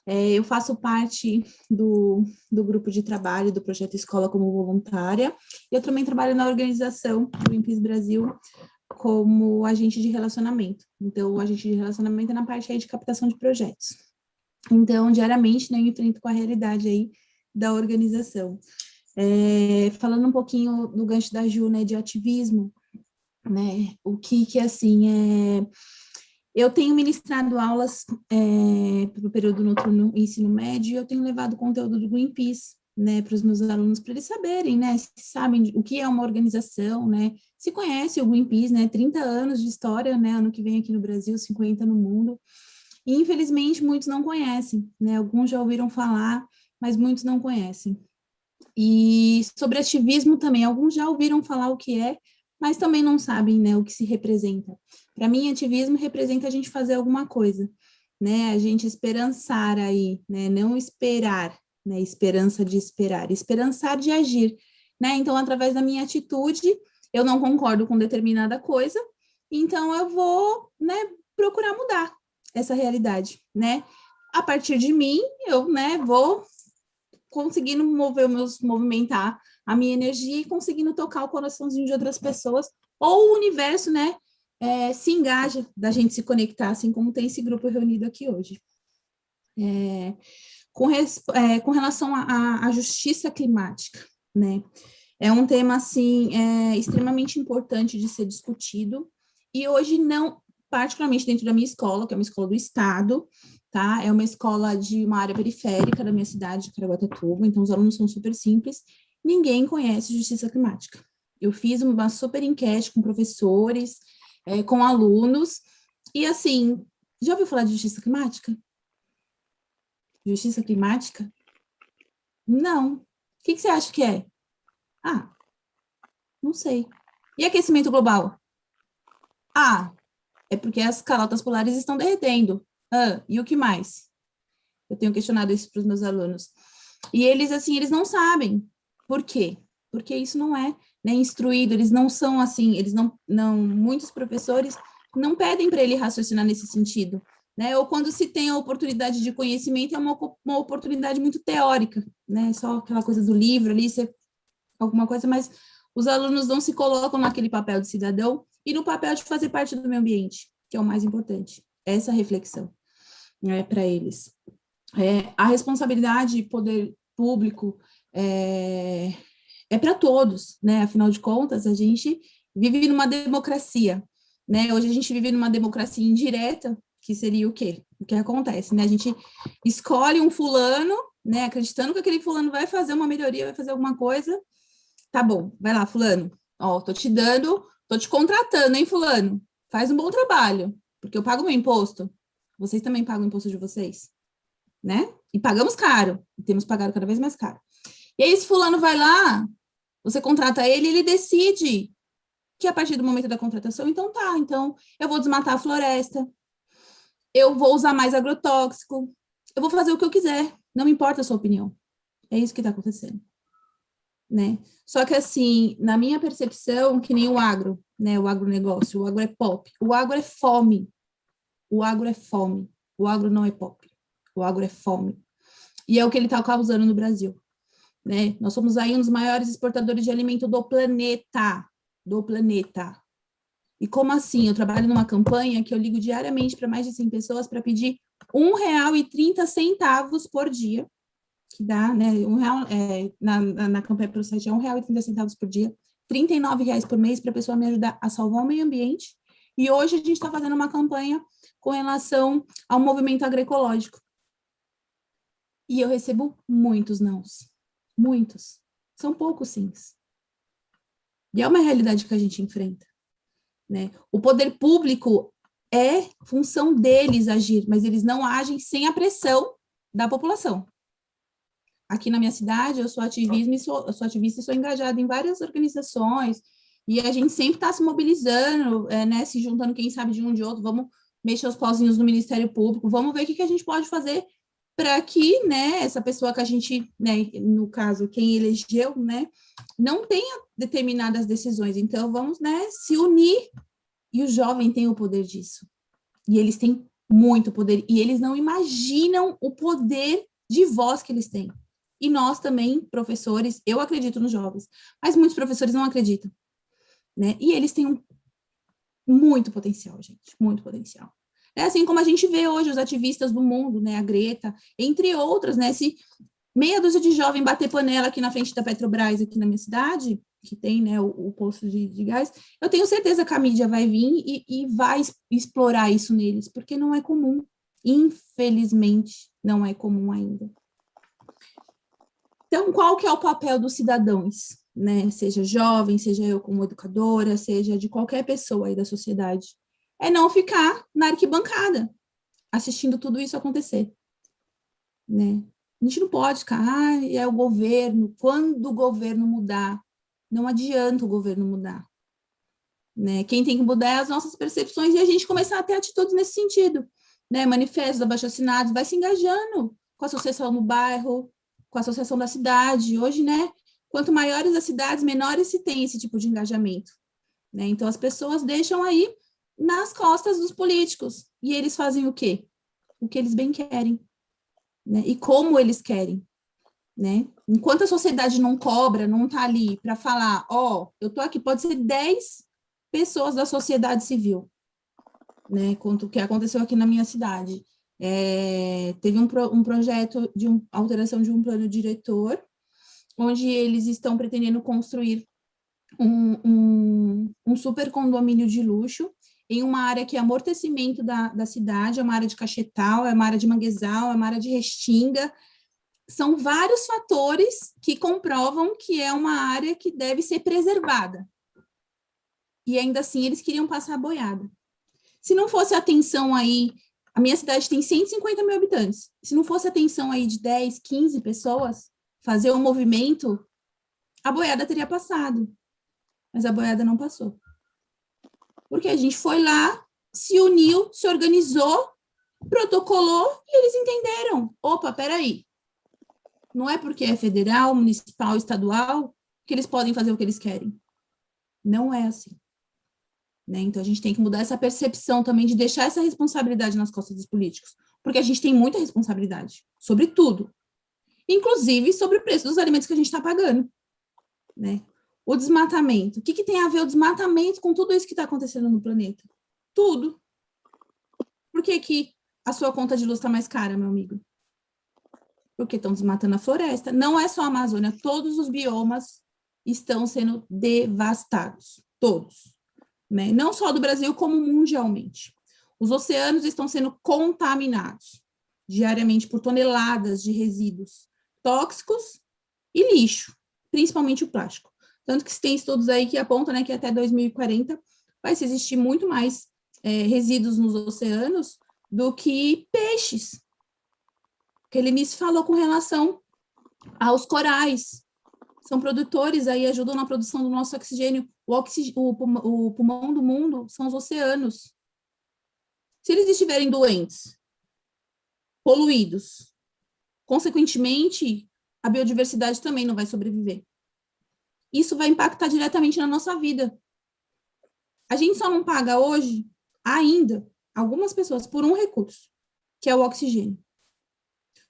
Eu faço parte do grupo de trabalho do Projeto Escola como voluntária. Eu também trabalho na organização Greenpeace Brasil como agente de relacionamento. Então, o agente de relacionamento é na parte aí de captação de projetos. Então, diariamente, né, eu enfrento com a realidade aí da organização. Falando um pouquinho do gancho da Ju, né, de ativismo, né, o que assim, eu tenho ministrado aulas para o período noturno ensino médio e eu tenho levado conteúdo do Greenpeace, né, para os meus alunos, para eles saberem, né, se sabem o que é uma organização, né, se conhece o Greenpeace, né, 30 anos de história, né, ano que vem aqui no Brasil, 50 no mundo, e infelizmente muitos não conhecem, né, alguns já ouviram falar, mas muitos não conhecem. E sobre ativismo também, alguns já ouviram falar o que é, mas também não sabem, né, o que se representa. Para mim, ativismo representa a gente fazer alguma coisa, né, a gente esperançar aí, né, não esperar, né, esperança de esperar, esperançar de agir, né, então, através da minha atitude, eu não concordo com determinada coisa, então eu vou, né, procurar mudar essa realidade, né, a partir de mim, eu, né, vou conseguindo movimentar a minha energia e conseguindo tocar o coraçãozinho de outras pessoas, ou o universo, né, se engaja da gente se conectar, assim como tem esse grupo reunido aqui hoje. Com relação à justiça climática, né, é um tema, assim, extremamente importante de ser discutido, e hoje não, particularmente dentro da minha escola, que é uma escola do Estado, tá? É uma escola de uma área periférica da minha cidade, de Caraguatatuba, então os alunos são super simples, ninguém conhece justiça climática, Eu fiz uma super enquete com professores, com alunos, e assim, já ouviu falar de justiça climática? Justiça climática? Não. O que você acha que é? Ah, não sei. E aquecimento global? Ah, é porque as calotas polares estão derretendo. Ah, e o que mais? Eu tenho questionado isso para os meus alunos. E eles, assim, eles não sabem. Por quê? Porque isso não é, né, instruído, eles não são assim, eles não muitos professores não pedem para ele raciocinar nesse sentido, né? Ou quando se tem a oportunidade de conhecimento, é uma oportunidade muito teórica, né? Só aquela coisa do livro ali, alguma coisa, mas os alunos não se colocam naquele papel de cidadão e no papel de fazer parte do meio ambiente, que é o mais importante. Essa reflexão, né, para eles. A responsabilidade poder público é para todos, né? Afinal de contas, a gente vive numa democracia, né? Hoje a gente vive numa democracia indireta, que seria o quê? O que acontece, né? A gente escolhe um fulano, né? Acreditando que aquele fulano vai fazer uma melhoria, vai fazer alguma coisa. Tá bom, vai lá, fulano. Ó, tô te contratando, hein, fulano? Faz um bom trabalho, porque eu pago meu imposto. Vocês também pagam o imposto de vocês, né? E pagamos caro, e temos pagado cada vez mais caro. E aí, esse fulano vai lá, você contrata ele, ele decide que a partir do momento da contratação, então eu vou desmatar a floresta, eu vou usar mais agrotóxico, eu vou fazer o que eu quiser, não me importa a sua opinião. É isso que está acontecendo, né? Só que, assim, na minha percepção, que nem o agro, né, o agronegócio, o agro é pop, o agro é fome, o agro é fome, o agro não é pop, o agro é fome. E é o que ele está causando no Brasil. Né? Nós somos aí um dos maiores exportadores de alimento do planeta. E como assim? Eu trabalho numa campanha que eu ligo diariamente para mais de 100 pessoas para pedir R$1,30 por dia, que dá, né, R$1, na campanha pelo site é R$1,30 por dia, R$39 por mês para a pessoa me ajudar a salvar o meio ambiente. E hoje a gente está fazendo uma campanha com relação ao movimento agroecológico. E eu recebo muitos nãos. Muitos. São poucos sims. E é uma realidade que a gente enfrenta, né? O poder público é função deles agir, mas eles não agem sem a pressão da população. Aqui na minha cidade, eu sou ativista e sou engajada em várias organizações, e a gente sempre está se mobilizando, né, se juntando, quem sabe, de um de outro, vamos mexer os pauzinhos no Ministério Público, vamos ver o que a gente pode fazer para que, né, essa pessoa que a gente, né, no caso, quem elegeu, né, não tenha determinadas decisões. Então, vamos, né, se unir, e o jovem tem o poder disso. E eles têm muito poder, e eles não imaginam o poder de voz que eles têm. E nós também, professores, eu acredito nos jovens, mas muitos professores não acreditam, né, e eles têm muito potencial, gente, muito potencial. É assim como a gente vê hoje os ativistas do mundo, né, a Greta, entre outras, né, se meia dúzia de jovem bater panela aqui na frente da Petrobras, aqui na minha cidade, que tem, né, o posto de gás, eu tenho certeza que a mídia vai vir e vai explorar isso neles, porque não é comum, infelizmente, não é comum ainda. Então, qual que é o papel dos cidadãos, né, seja jovem, seja eu como educadora, seja de qualquer pessoa aí da sociedade? É não ficar na arquibancada, assistindo tudo isso acontecer, né? A gente não pode ficar, é o governo, quando o governo mudar, não adianta o governo mudar, né? Quem tem que mudar é as nossas percepções e a gente começar a ter atitudes nesse sentido, né? Manifestos, abaixo-assinados, vai se engajando com a associação no bairro, com a associação da cidade. Hoje, né? Quanto maiores as cidades, menores se tem esse tipo de engajamento, né? Então, as pessoas deixam aí nas costas dos políticos. E eles fazem o quê? O que eles bem querem, né? E como eles querem, né? Enquanto a sociedade não cobra, não está ali para falar, eu estou aqui, pode ser 10 pessoas da sociedade civil, né? Quanto o que aconteceu aqui na minha cidade. Teve um projeto de alteração de um plano diretor, onde eles estão pretendendo construir um super condomínio de luxo em uma área que é amortecimento da cidade, é uma área de Cachetal, é uma área de Manguezal, é uma área de Restinga, são vários fatores que comprovam que é uma área que deve ser preservada. E ainda assim eles queriam passar a boiada. Se não fosse a atenção aí, a minha cidade tem 150 mil habitantes, se não fosse a atenção aí de 10, 15 pessoas, fazer um movimento, a boiada teria passado. Mas a boiada não passou. Porque a gente foi lá, se uniu, se organizou, protocolou e eles entenderam. Opa, peraí. Não é porque é federal, municipal, estadual, que eles podem fazer o que eles querem. Não é assim. Né? Então, a gente tem que mudar essa percepção também de deixar essa responsabilidade nas costas dos políticos. Porque a gente tem muita responsabilidade sobre tudo. Inclusive sobre o preço dos alimentos que a gente está pagando. Né? O desmatamento. O que tem a ver o desmatamento com tudo isso que está acontecendo no planeta? Tudo. Por que a sua conta de luz está mais cara, meu amigo? Porque estão desmatando a floresta. Não é só a Amazônia, todos os biomas estão sendo devastados. Todos. Né? Não só do Brasil, como mundialmente. Os oceanos estão sendo contaminados diariamente por toneladas de resíduos tóxicos e lixo, principalmente o plástico. Tanto que se tem estudos aí que apontam, né, que até 2040 vai existir muito mais resíduos nos oceanos do que peixes. Que ele me falou com relação aos corais. São produtores aí, ajudam na produção do nosso oxigênio. O pulmão do mundo são os oceanos. Se eles estiverem doentes, poluídos, consequentemente, a biodiversidade também não vai sobreviver. Isso vai impactar diretamente na nossa vida. A gente só não paga hoje, ainda, algumas pessoas, por um recurso, que é o oxigênio.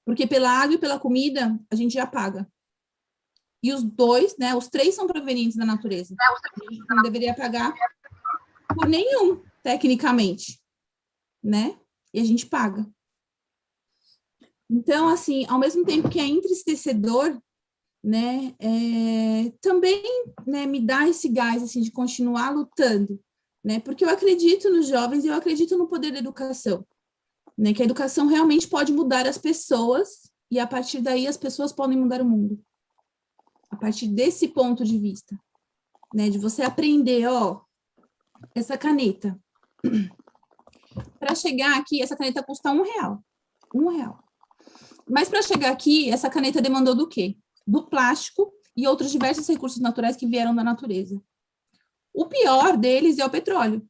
Porque pela água e pela comida, a gente já paga. E os dois, né, os três são provenientes da natureza. A gente não deveria pagar por nenhum, tecnicamente, né? E a gente paga. Então, assim, ao mesmo tempo que é entristecedor, né, também, né, me dá esse gás, assim, de continuar lutando, né? Porque eu acredito nos jovens e eu acredito no poder da educação, né? Que a educação realmente pode mudar as pessoas e, a partir daí, as pessoas podem mudar o mundo. A partir desse ponto de vista, né, de você aprender, ó, essa caneta, para chegar aqui, essa caneta custa R$1. R$1. Mas para chegar aqui, essa caneta demandou do quê? Do plástico e outros diversos recursos naturais que vieram da natureza. O pior deles é o petróleo,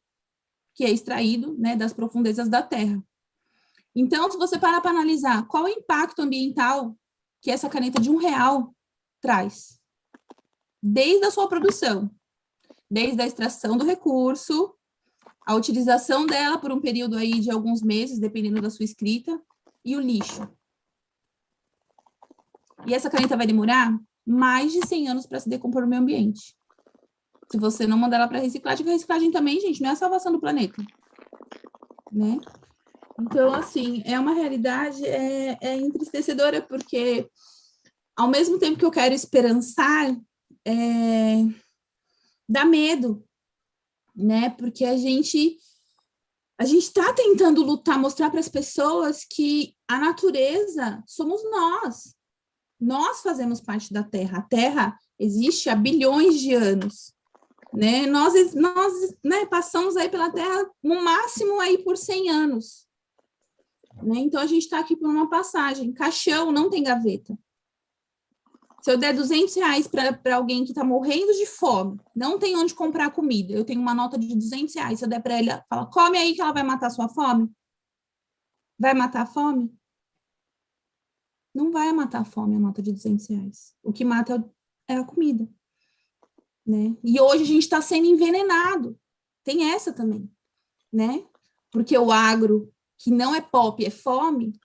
que é extraído, né, das profundezas da terra. Então, se você parar para analisar qual é o impacto ambiental que essa caneta de R$1 traz, desde a sua produção, desde a extração do recurso, a utilização dela por um período aí de alguns meses, dependendo da sua escrita, e o lixo. E essa caneta vai demorar mais de 100 anos para se decompor no meio ambiente. Se você não mandar ela para reciclagem, porque a reciclagem também, gente, não é a salvação do planeta, né? Então, assim, é uma realidade entristecedora, porque ao mesmo tempo que eu quero esperançar, dá medo, né? Porque a gente está tentando lutar, mostrar para as pessoas que a natureza somos nós. Nós fazemos parte da Terra. A Terra existe há bilhões de anos, né? Nós né, passamos aí pela Terra no máximo aí por 100 anos. Né? Então, a gente está aqui por uma passagem. Caixão não tem gaveta. Se eu der R$200 para alguém que está morrendo de fome, não tem onde comprar comida, eu tenho uma nota de R$200, se eu der para ela, fala, come aí que ela vai matar a sua fome? Vai matar a fome? Não vai matar a fome a nota de R$200. O que mata é a comida. Né? E hoje a gente está sendo envenenado. Tem essa também. Né? Porque o agro, que não é pop, é fome,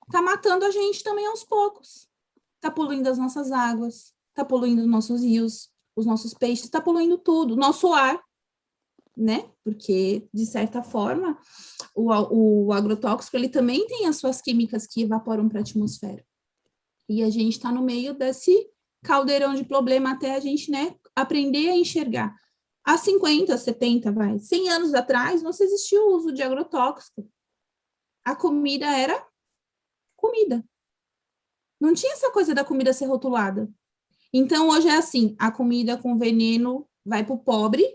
está matando a gente também aos poucos. Está poluindo as nossas águas, está poluindo os nossos rios, os nossos peixes, está poluindo tudo, o nosso ar, né? Porque, de certa forma, o agrotóxico, ele também tem as suas químicas que evaporam para a atmosfera. E a gente está no meio desse caldeirão de problema até a gente, né, aprender a enxergar. Há 50, 70, 100 anos atrás, não se existia o uso de agrotóxico. A comida era comida. Não tinha essa coisa da comida ser rotulada. Então, hoje é assim, a comida com veneno vai para o pobre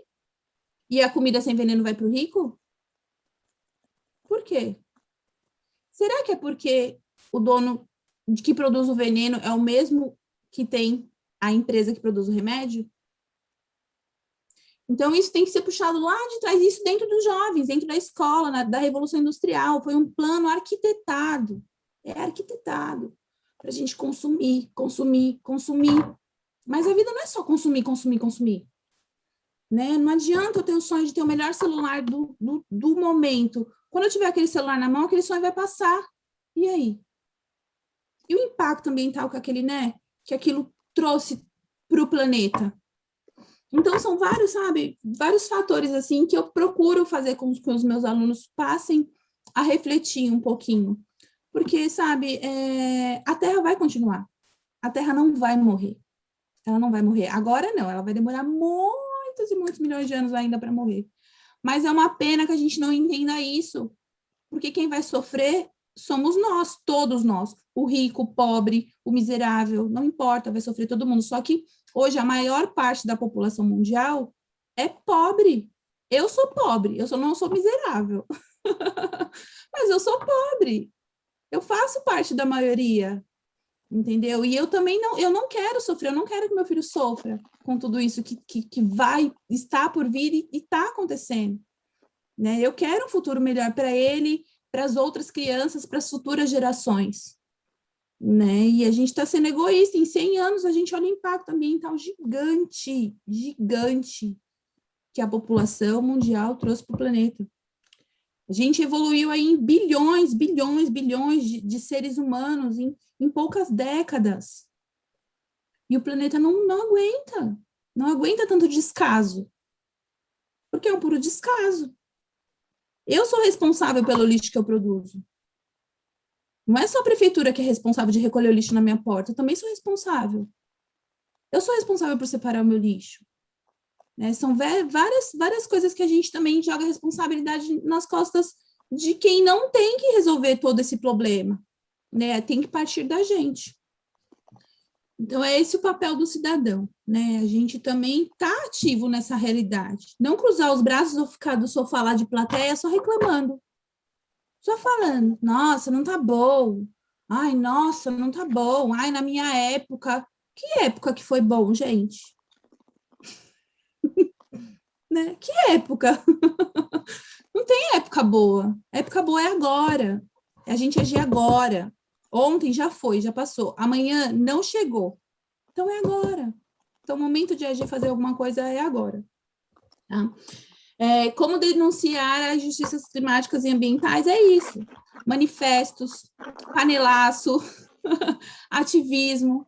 e a comida sem veneno vai para o rico? Por quê? Será que é porque o dono que produz o veneno é o mesmo que tem a empresa que produz o remédio? Então, isso tem que ser puxado lá de trás, isso dentro dos jovens, dentro da escola, da Revolução Industrial. Foi um plano arquitetado, arquitetado, para a gente consumir, consumir, consumir. Mas a vida não é só consumir, consumir, consumir. Né? Não adianta eu ter o sonho de ter o melhor celular do momento. Quando eu tiver aquele celular na mão, aquele sonho vai passar. E aí? E o impacto ambiental que que aquilo trouxe para o planeta? Então, são vários, vários fatores, assim, que eu procuro fazer com que os meus alunos passem a refletir um pouquinho. Porque, a Terra vai continuar. A Terra não vai morrer. Ela não vai morrer. Agora, não. Ela vai demorar muitos e muitos milhões de anos ainda para morrer. Mas é uma pena que a gente não entenda isso. Porque quem vai sofrer somos nós, todos nós. O rico, o pobre, o miserável, não importa, vai sofrer todo mundo. Só que hoje a maior parte da população mundial é pobre. Eu sou pobre, não sou miserável. Mas eu sou pobre. Eu faço parte da maioria, entendeu? E eu também não quero sofrer, eu não quero que meu filho sofra com tudo isso que vai estar por vir e está acontecendo. Né? Eu quero um futuro melhor para ele, para as outras crianças, para as futuras gerações. Né? E a gente está sendo egoísta. Em 100 anos, a gente olha o impacto ambiental gigante, gigante, que a população mundial trouxe para o planeta. A gente evoluiu aí em bilhões de seres humanos em poucas décadas. E o planeta não aguenta tanto descaso. Porque é um puro descaso. Eu sou responsável pelo lixo que eu produzo. Não é só a prefeitura que é responsável de recolher o lixo na minha porta, eu também sou responsável. Eu sou responsável por separar o meu lixo. Né? São várias coisas que a gente também joga responsabilidade nas costas de quem não tem que resolver todo esse problema. Né? Tem que partir da gente. Então, é esse o papel do cidadão. Né? A gente também está ativo nessa realidade. Não cruzar os braços ou ficar do sofá lá de plateia só reclamando. Só falando, nossa, não tá bom. Ai, nossa, não tá bom. Ai, na minha época. Que época que foi bom, gente? Né? Que época? Não tem época boa. A época boa é agora. É a gente agir agora. Ontem já foi, já passou. Amanhã não chegou. Então é agora. Então o momento de agir, fazer alguma coisa é agora. Tá? Como denunciar as injustiças climáticas e ambientais? É isso. Manifestos, panelaço, ativismo.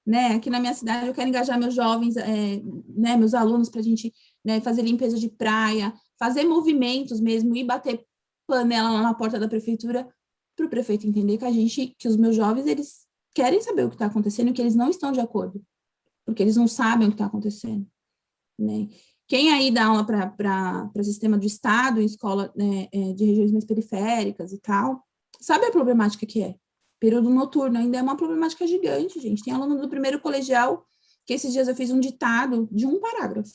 Né? Aqui na minha cidade eu quero engajar meus jovens, né, meus alunos, para a gente, né, fazer limpeza de praia, fazer movimentos mesmo, e bater panela lá na porta da prefeitura, para o prefeito entender que os meus jovens, eles querem saber o que está acontecendo e que eles não estão de acordo, porque eles não sabem o que está acontecendo. Né? Quem aí dá aula para o sistema do Estado, em escola, né, de regiões mais periféricas e tal, sabe a problemática que é? Período noturno ainda é uma problemática gigante, gente. Tem aluno do primeiro colegial que esses dias eu fiz um ditado de um parágrafo,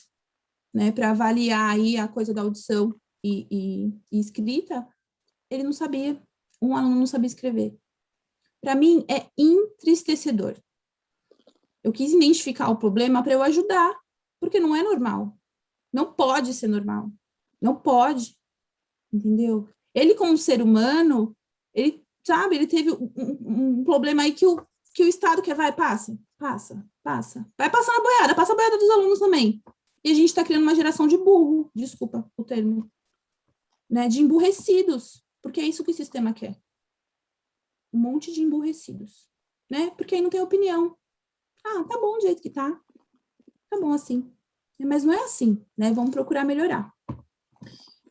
né, para avaliar aí a coisa da audição e escrita. Ele não sabia, um aluno não sabia escrever. Para mim é entristecedor. Eu quis identificar o problema para eu ajudar, porque não é normal. Não pode ser normal. Não pode, entendeu? Ele como ser humano, ele teve um problema aí que o Estado quer, passa. Vai passar na boiada, passa a boiada dos alunos também. E a gente está criando uma geração de burro, desculpa o termo, né, de emburrecidos, porque é isso que o sistema quer. Um monte de emburrecidos, né, porque aí não tem opinião. Ah, tá bom do jeito que tá bom assim. Mas não é assim, né, vamos procurar melhorar.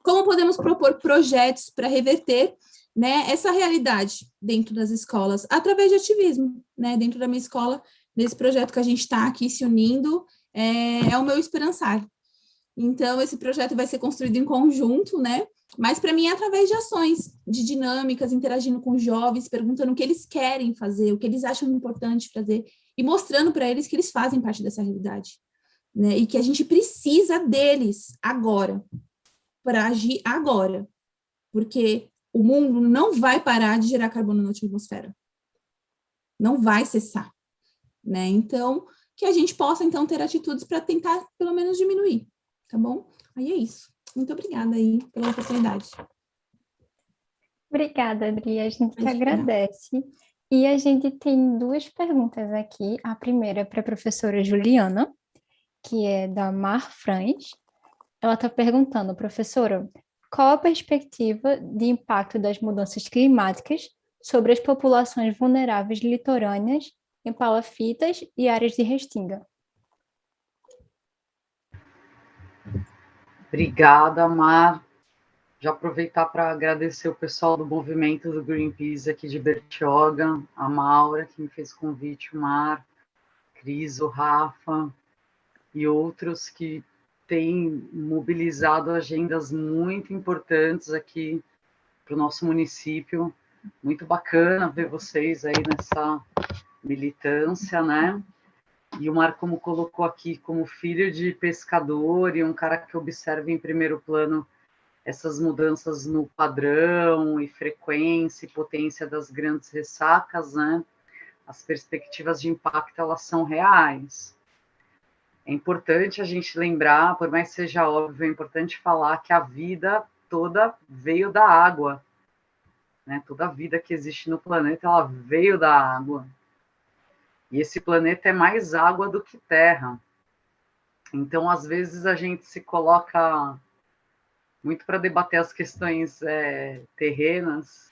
Como podemos propor projetos para reverter, né, essa realidade dentro das escolas? Através de ativismo, né? Dentro da minha escola, nesse projeto que a gente está aqui se unindo, é o meu Esperançar. Então, esse projeto vai ser construído em conjunto, né? Mas, para mim, é através de ações, de dinâmicas, interagindo com jovens, perguntando o que eles querem fazer, o que eles acham importante fazer, e mostrando para eles que eles fazem parte dessa realidade, né? E que a gente precisa deles agora, para agir agora, porque o mundo não vai parar de gerar carbono na atmosfera. Não vai cessar, né? Então, que a gente possa, então, ter atitudes para tentar, pelo menos, diminuir, tá bom? Aí é isso. Muito obrigada aí pela oportunidade. Obrigada, Adri. A gente que agradece. E a gente tem 2 perguntas aqui. A primeira é para a professora Juliana, que é da Mar Franz. Ela está perguntando, professora, qual a perspectiva de impacto das mudanças climáticas sobre as populações vulneráveis litorâneas em palafitas e áreas de restinga? Obrigada, Mar. Já aproveitar para agradecer o pessoal do movimento do Greenpeace aqui de Bertioga, a Maura, que me fez convite, o Mar, Cris, o Rafa e outros que têm mobilizado agendas muito importantes aqui para o nosso município. Muito bacana ver vocês aí nessa militância, né? E o Mar, como colocou aqui, como filho de pescador e um cara que observa em primeiro plano essas mudanças no padrão e frequência e potência das grandes ressacas, né? As perspectivas de impacto, elas são reais. É importante a gente lembrar, por mais que seja óbvio, é importante falar que a vida toda veio da água, né? Toda a vida que existe no planeta, ela veio da água. E esse planeta é mais água do que terra. Então, às vezes, a gente se coloca muito para debater as questões terrenas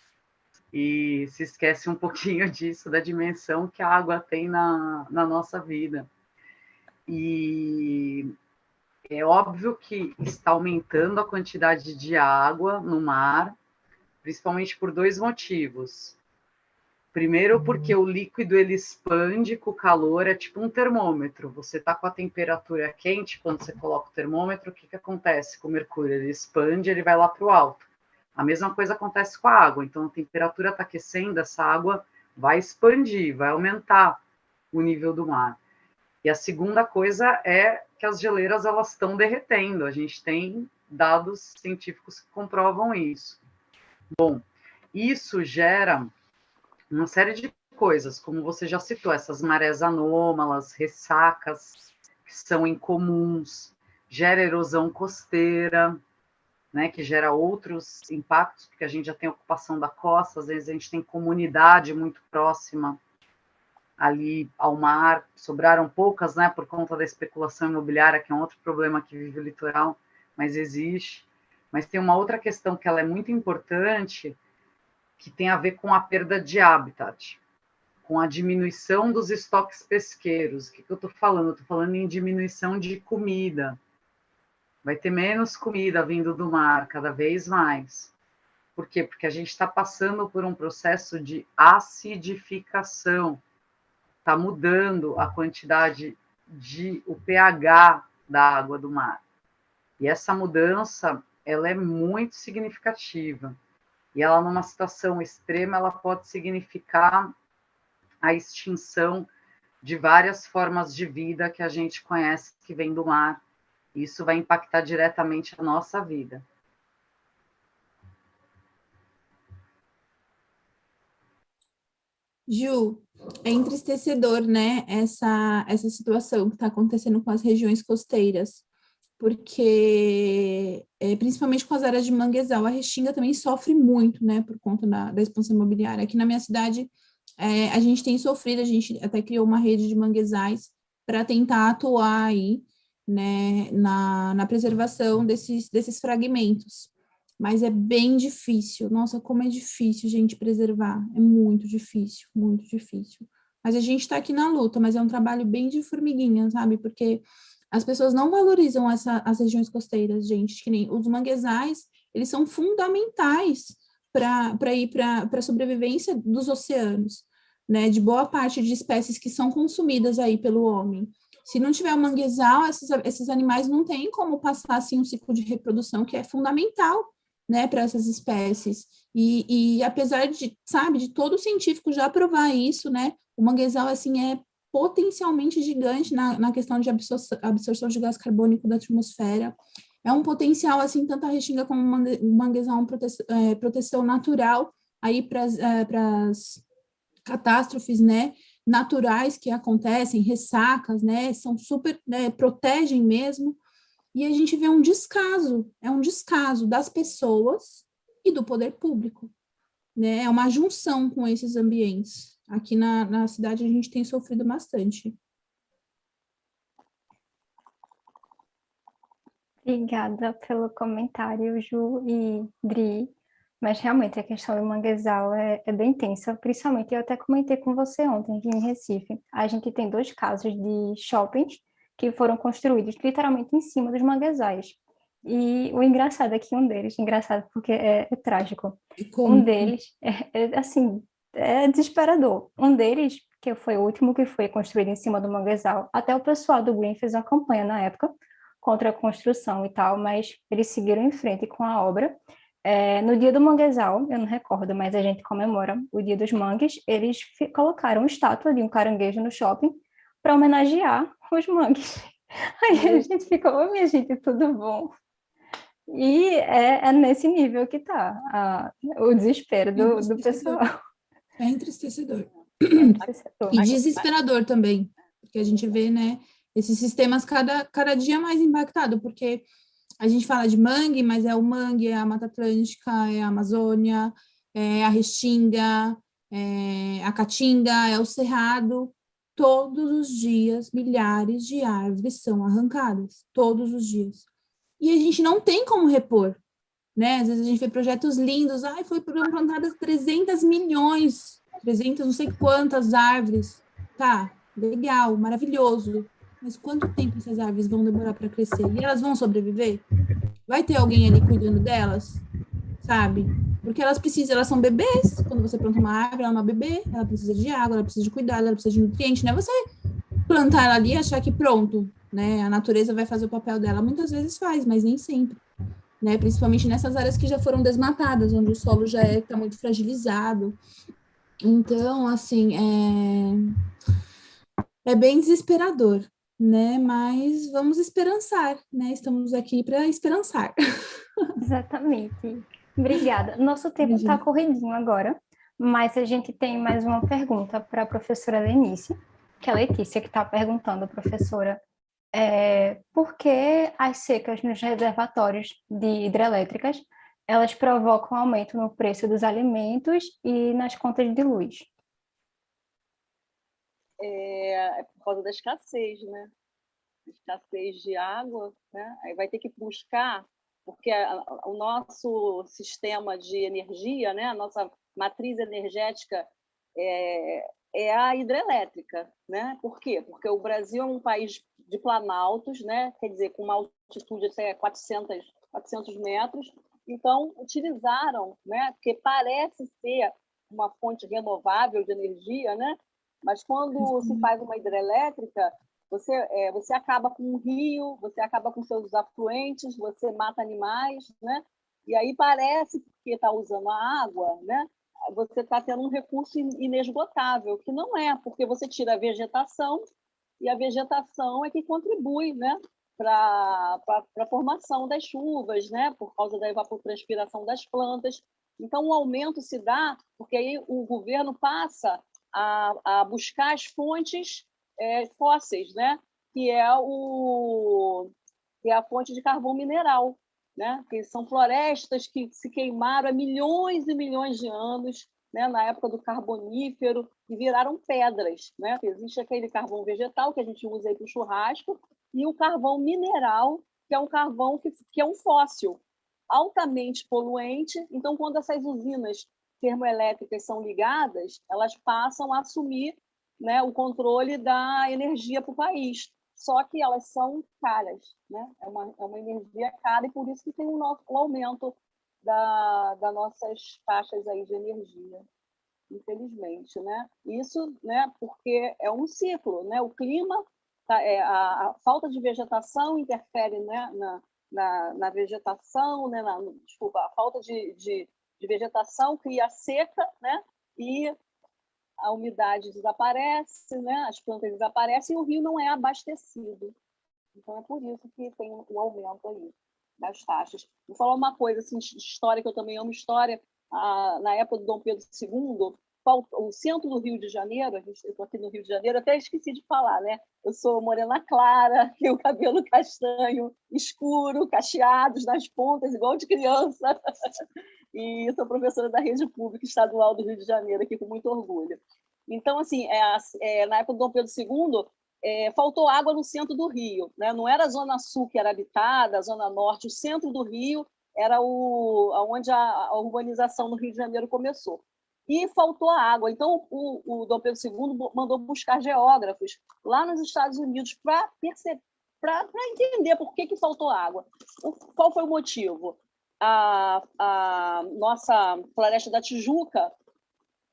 e se esquece um pouquinho disso, da dimensão que a água tem na nossa vida. E é óbvio que está aumentando a quantidade de água no mar, principalmente por 2 motivos. Primeiro, porque o líquido ele expande com o calor, é tipo um termômetro. Você está com a temperatura quente, quando você coloca o termômetro, o que acontece com o mercúrio? Ele expande, ele vai lá para o alto. A mesma coisa acontece com a água. Então, a temperatura está aquecendo, essa água vai expandir, vai aumentar o nível do mar. E a segunda coisa é que as geleiras elas estão derretendo. A gente tem dados científicos que comprovam isso. Bom, isso gera uma série de coisas, como você já citou, essas marés anômalas, ressacas, que são incomuns, gera erosão costeira, né, que gera outros impactos, porque a gente já tem ocupação da costa, às vezes a gente tem comunidade muito próxima ali ao mar, sobraram poucas, né, por conta da especulação imobiliária, que é um outro problema que vive o litoral, mas existe. Mas tem uma outra questão que ela é muito importante, que tem a ver com a perda de habitat, com a diminuição dos estoques pesqueiros. O que eu estou falando? Eu estou falando em diminuição de comida. Vai ter menos comida vindo do mar, cada vez mais. Por quê? Porque a gente está passando por um processo de acidificação. Está mudando a quantidade o pH da água do mar. E essa mudança, ela é muito significativa. E ela, numa situação extrema, ela pode significar a extinção de várias formas de vida que a gente conhece que vem do mar. Isso vai impactar diretamente a nossa vida. Ju, é entristecedor, né, essa situação que está acontecendo com as regiões costeiras, porque, principalmente com as áreas de manguezal, a Restinga também sofre muito, né, por conta da expansão imobiliária. Aqui na minha cidade, a gente tem sofrido, a gente até criou uma rede de manguezais para tentar atuar aí, né, na preservação desses fragmentos. Mas é bem difícil. Nossa, como é difícil, gente, preservar. É muito difícil, muito difícil. Mas a gente está aqui na luta, mas é um trabalho bem de formiguinha, sabe? Porque as pessoas não valorizam as regiões costeiras, gente, que nem os manguezais, eles são fundamentais para a sobrevivência dos oceanos, né? De boa parte de espécies que são consumidas aí pelo homem. Se não tiver o manguezal, esses animais não têm como passar assim um ciclo de reprodução que é fundamental, né, para essas espécies. E apesar de, sabe, de todo científico já provar isso, né, o manguezal assim é potencialmente gigante na questão de absorção de gás carbônico da atmosfera. É um potencial assim tanto a restinga como o manguezal proteção natural aí para as catástrofes, né, naturais que acontecem, ressacas, né, são super, né, protegem mesmo, e a gente vê um descaso das pessoas e do poder público, né, é uma junção com esses ambientes. Aqui na cidade a gente tem sofrido bastante. Obrigada pelo comentário, Ju e Dri. Mas realmente a questão do manguezal é bem tensa, principalmente eu até comentei com você ontem aqui em Recife. A gente tem 2 casos de shoppings que foram construídos literalmente em cima dos manguezais. E o engraçado é que um deles, engraçado porque é trágico, um deles assim, é desesperador. Um deles, que foi o último que foi construído em cima do manguezal, até o pessoal do Green fez uma campanha na época contra a construção e tal, mas eles seguiram em frente com a obra. No dia do manguezal, eu não recordo, mas a gente comemora o dia dos mangues, eles colocaram uma estátua de um caranguejo no shopping para homenagear os mangues. Aí a gente ficou, oh, minha gente, tudo bom? E é nesse nível que tá o desespero do pessoal. É entristecedor. É entristecedor. E desesperador também, porque a gente vê, né, esses sistemas cada dia mais impactado, porque a gente fala de mangue, mas é o mangue, é a Mata Atlântica, é a Amazônia, é a Restinga, é a Caatinga, é o Cerrado. Todos os dias, milhares de árvores são arrancadas, todos os dias. E a gente não tem como repor, né? Às vezes a gente vê projetos lindos, foi plantadas 300 milhões, 300 não sei quantas árvores. Tá, legal, maravilhoso. Mas quanto tempo essas árvores vão demorar para crescer? E elas vão sobreviver? Vai ter alguém ali cuidando delas? Sabe? Porque elas são bebês. Quando você planta uma árvore, ela é uma bebê, ela precisa de água, ela precisa de cuidado, ela precisa de nutriente, né? Você plantar ela ali e achar que pronto, né? A natureza vai fazer o papel dela. Muitas vezes faz, mas nem sempre. Né? Principalmente nessas áreas que já foram desmatadas, onde o solo já está muito fragilizado. Então, assim, é bem desesperador, né? Mas vamos esperançar, né? Estamos aqui para esperançar. Exatamente. Obrigada. Nosso tempo está corridinho agora, mas a gente tem mais uma pergunta para a professora Lenice, que é a Letícia que está perguntando, professora, por que as secas nos reservatórios de hidrelétricas elas provocam aumento no preço dos alimentos e nas contas de luz? É por causa da escassez, né? Escassez de água, né? Aí vai ter que buscar, porque o nosso sistema de energia, né? A nossa matriz energética é a hidrelétrica, né? Por quê? Porque o Brasil é um país de planaltos, né? Quer dizer, com uma altitude até 400 metros. Então, utilizaram, né? Porque parece ser uma fonte renovável de energia, né? Mas quando se faz uma hidrelétrica, você acaba com um rio, você acaba com seus afluentes, você mata animais, né? E aí parece, porque está usando a água, né? Você está tendo um recurso inesgotável, que não é, porque você tira a vegetação, e a vegetação é que contribui, né? Para a formação das chuvas, né? Por causa da evapotranspiração das plantas. Então, o aumento se dá porque aí o governo passa a buscar as fontes fósseis, né? Que é a fonte de carvão mineral, né? Que são florestas que se queimaram há milhões e milhões de anos, né? Na época do Carbonífero, e viraram pedras, né? Existe aquele carvão vegetal que a gente usa aí para o churrasco e o carvão mineral, que é um carvão que é um fóssil, altamente poluente. Então, quando essas usinas termoelétricas são ligadas, elas passam a assumir, né, o controle da energia para o país. Só que elas são caras, né? É uma energia cara e por isso que tem o aumento das nossas taxas aí de energia, infelizmente, né? Isso, né, porque é um ciclo, né? O clima tá? A falta de vegetação interfere, né, na vegetação, né, desculpa, a falta de vegetação cria seca, né, e a umidade desaparece, né, as plantas desaparecem e o rio não é abastecido. Então, é por isso que tem um aumento aí das taxas. Vou falar uma coisa, assim, história, que eu também amo história. Na época do Dom Pedro II, o centro do Rio de Janeiro, eu estou aqui no Rio de Janeiro, até esqueci de falar, né? Eu sou morena clara, tenho cabelo castanho, escuro, cacheados nas pontas, igual de criança. E sou professora da rede pública estadual do Rio de Janeiro, aqui com muito orgulho. Então, assim, na época do Dom Pedro II, faltou água no centro do Rio, né? Não era a Zona Sul que era habitada, a Zona Norte, o centro do Rio era onde a urbanização no Rio de Janeiro começou. E faltou a água. Então, o Dom Pedro II mandou buscar geógrafos lá nos Estados Unidos para entender por que faltou água. Qual foi o motivo? A nossa Floresta da Tijuca,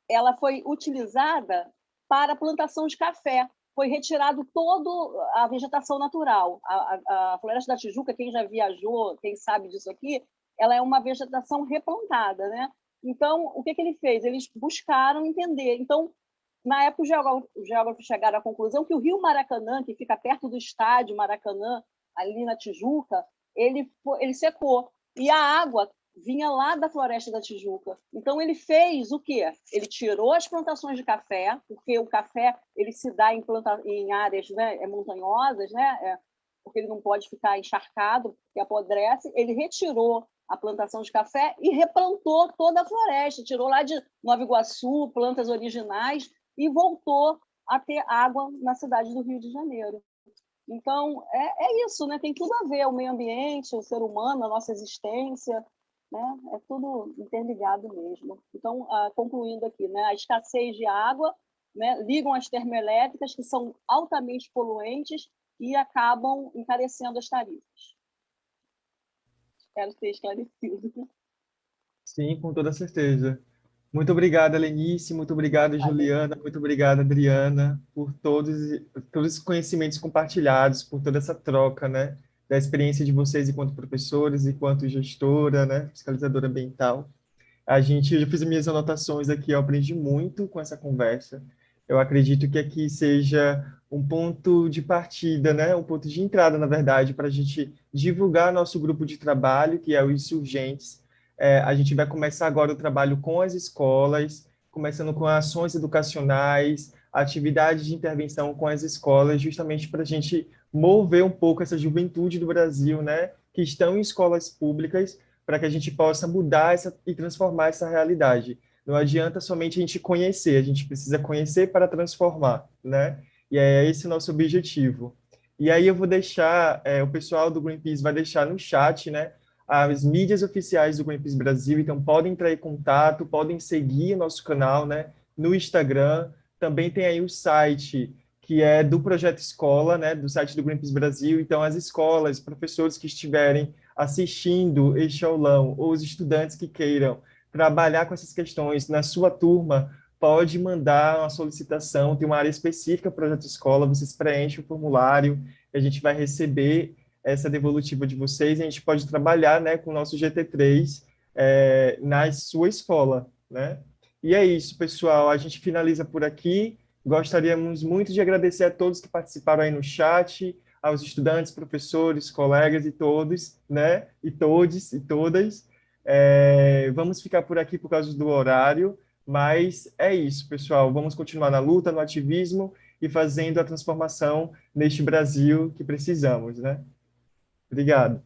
ela foi utilizada para a plantação de café. Foi retirado toda a vegetação natural. A Floresta da Tijuca, quem já viajou, quem sabe disso aqui, ela é uma vegetação replantada, né? Então, o que ele fez? Eles buscaram entender. Então, na época, os geógrafos chegaram à conclusão que o rio Maracanã, que fica perto do estádio Maracanã, ali na Tijuca, ele secou. E a água vinha lá da Floresta da Tijuca. Então, ele fez o quê? Ele tirou as plantações de café, porque o café ele se dá em áreas, né, montanhosas, né, porque ele não pode ficar encharcado, porque apodrece. Ele retirou a plantação de café e replantou toda a floresta, tirou lá de Nova Iguaçu plantas originais e voltou a ter água na cidade do Rio de Janeiro. Então, é isso, né? Tem tudo a ver, o meio ambiente, o ser humano, a nossa existência, né? É tudo interligado mesmo. Então, concluindo aqui, né? A escassez de água, né, ligam às termoelétricas, que são altamente poluentes e acabam encarecendo as tarifas. Espero ter esclarecido. Sim, com toda certeza. Muito obrigada, Lenice, muito obrigado, Juliana, muito obrigada, Adriana, por todos os conhecimentos compartilhados, por toda essa troca, né, da experiência de vocês enquanto professores, enquanto gestora, né, fiscalizadora ambiental. Eu já fiz minhas anotações aqui, eu aprendi muito com essa conversa. Eu acredito que aqui seja um ponto de partida, né, um ponto de entrada, na verdade, para a gente divulgar nosso grupo de trabalho, que é o Insurgentes. A gente vai começar agora o trabalho com as escolas, começando com ações educacionais, atividades de intervenção com as escolas, justamente para a gente mover um pouco essa juventude do Brasil, né, que estão em escolas públicas, para que a gente possa mudar e transformar essa realidade. Não adianta somente a gente conhecer, a gente precisa conhecer para transformar, né? E é esse o nosso objetivo. E aí eu vou deixar, o pessoal do Greenpeace vai deixar no chat, né, as mídias oficiais do Greenpeace Brasil, então podem entrar em contato, podem seguir o nosso canal, né, no Instagram. Também tem aí o site, que é do Projeto Escola, né, do site do Greenpeace Brasil. Então, as escolas, professores que estiverem assistindo este aulão, ou os estudantes que queiram trabalhar com essas questões na sua turma, pode mandar uma solicitação, tem uma área específica para o Projeto Escola, vocês preenchem o formulário, a gente vai receber essa devolutiva de vocês, e a gente pode trabalhar, né, com o nosso GT3 na sua escola, né? E é isso, pessoal, a gente finaliza por aqui. Gostaríamos muito de agradecer a todos que participaram aí no chat, aos estudantes, professores, colegas e todos, né? E todes e todas. Vamos ficar por aqui por causa do horário, mas é isso, pessoal. Vamos continuar na luta, no ativismo e fazendo a transformação neste Brasil que precisamos, né? Obrigado.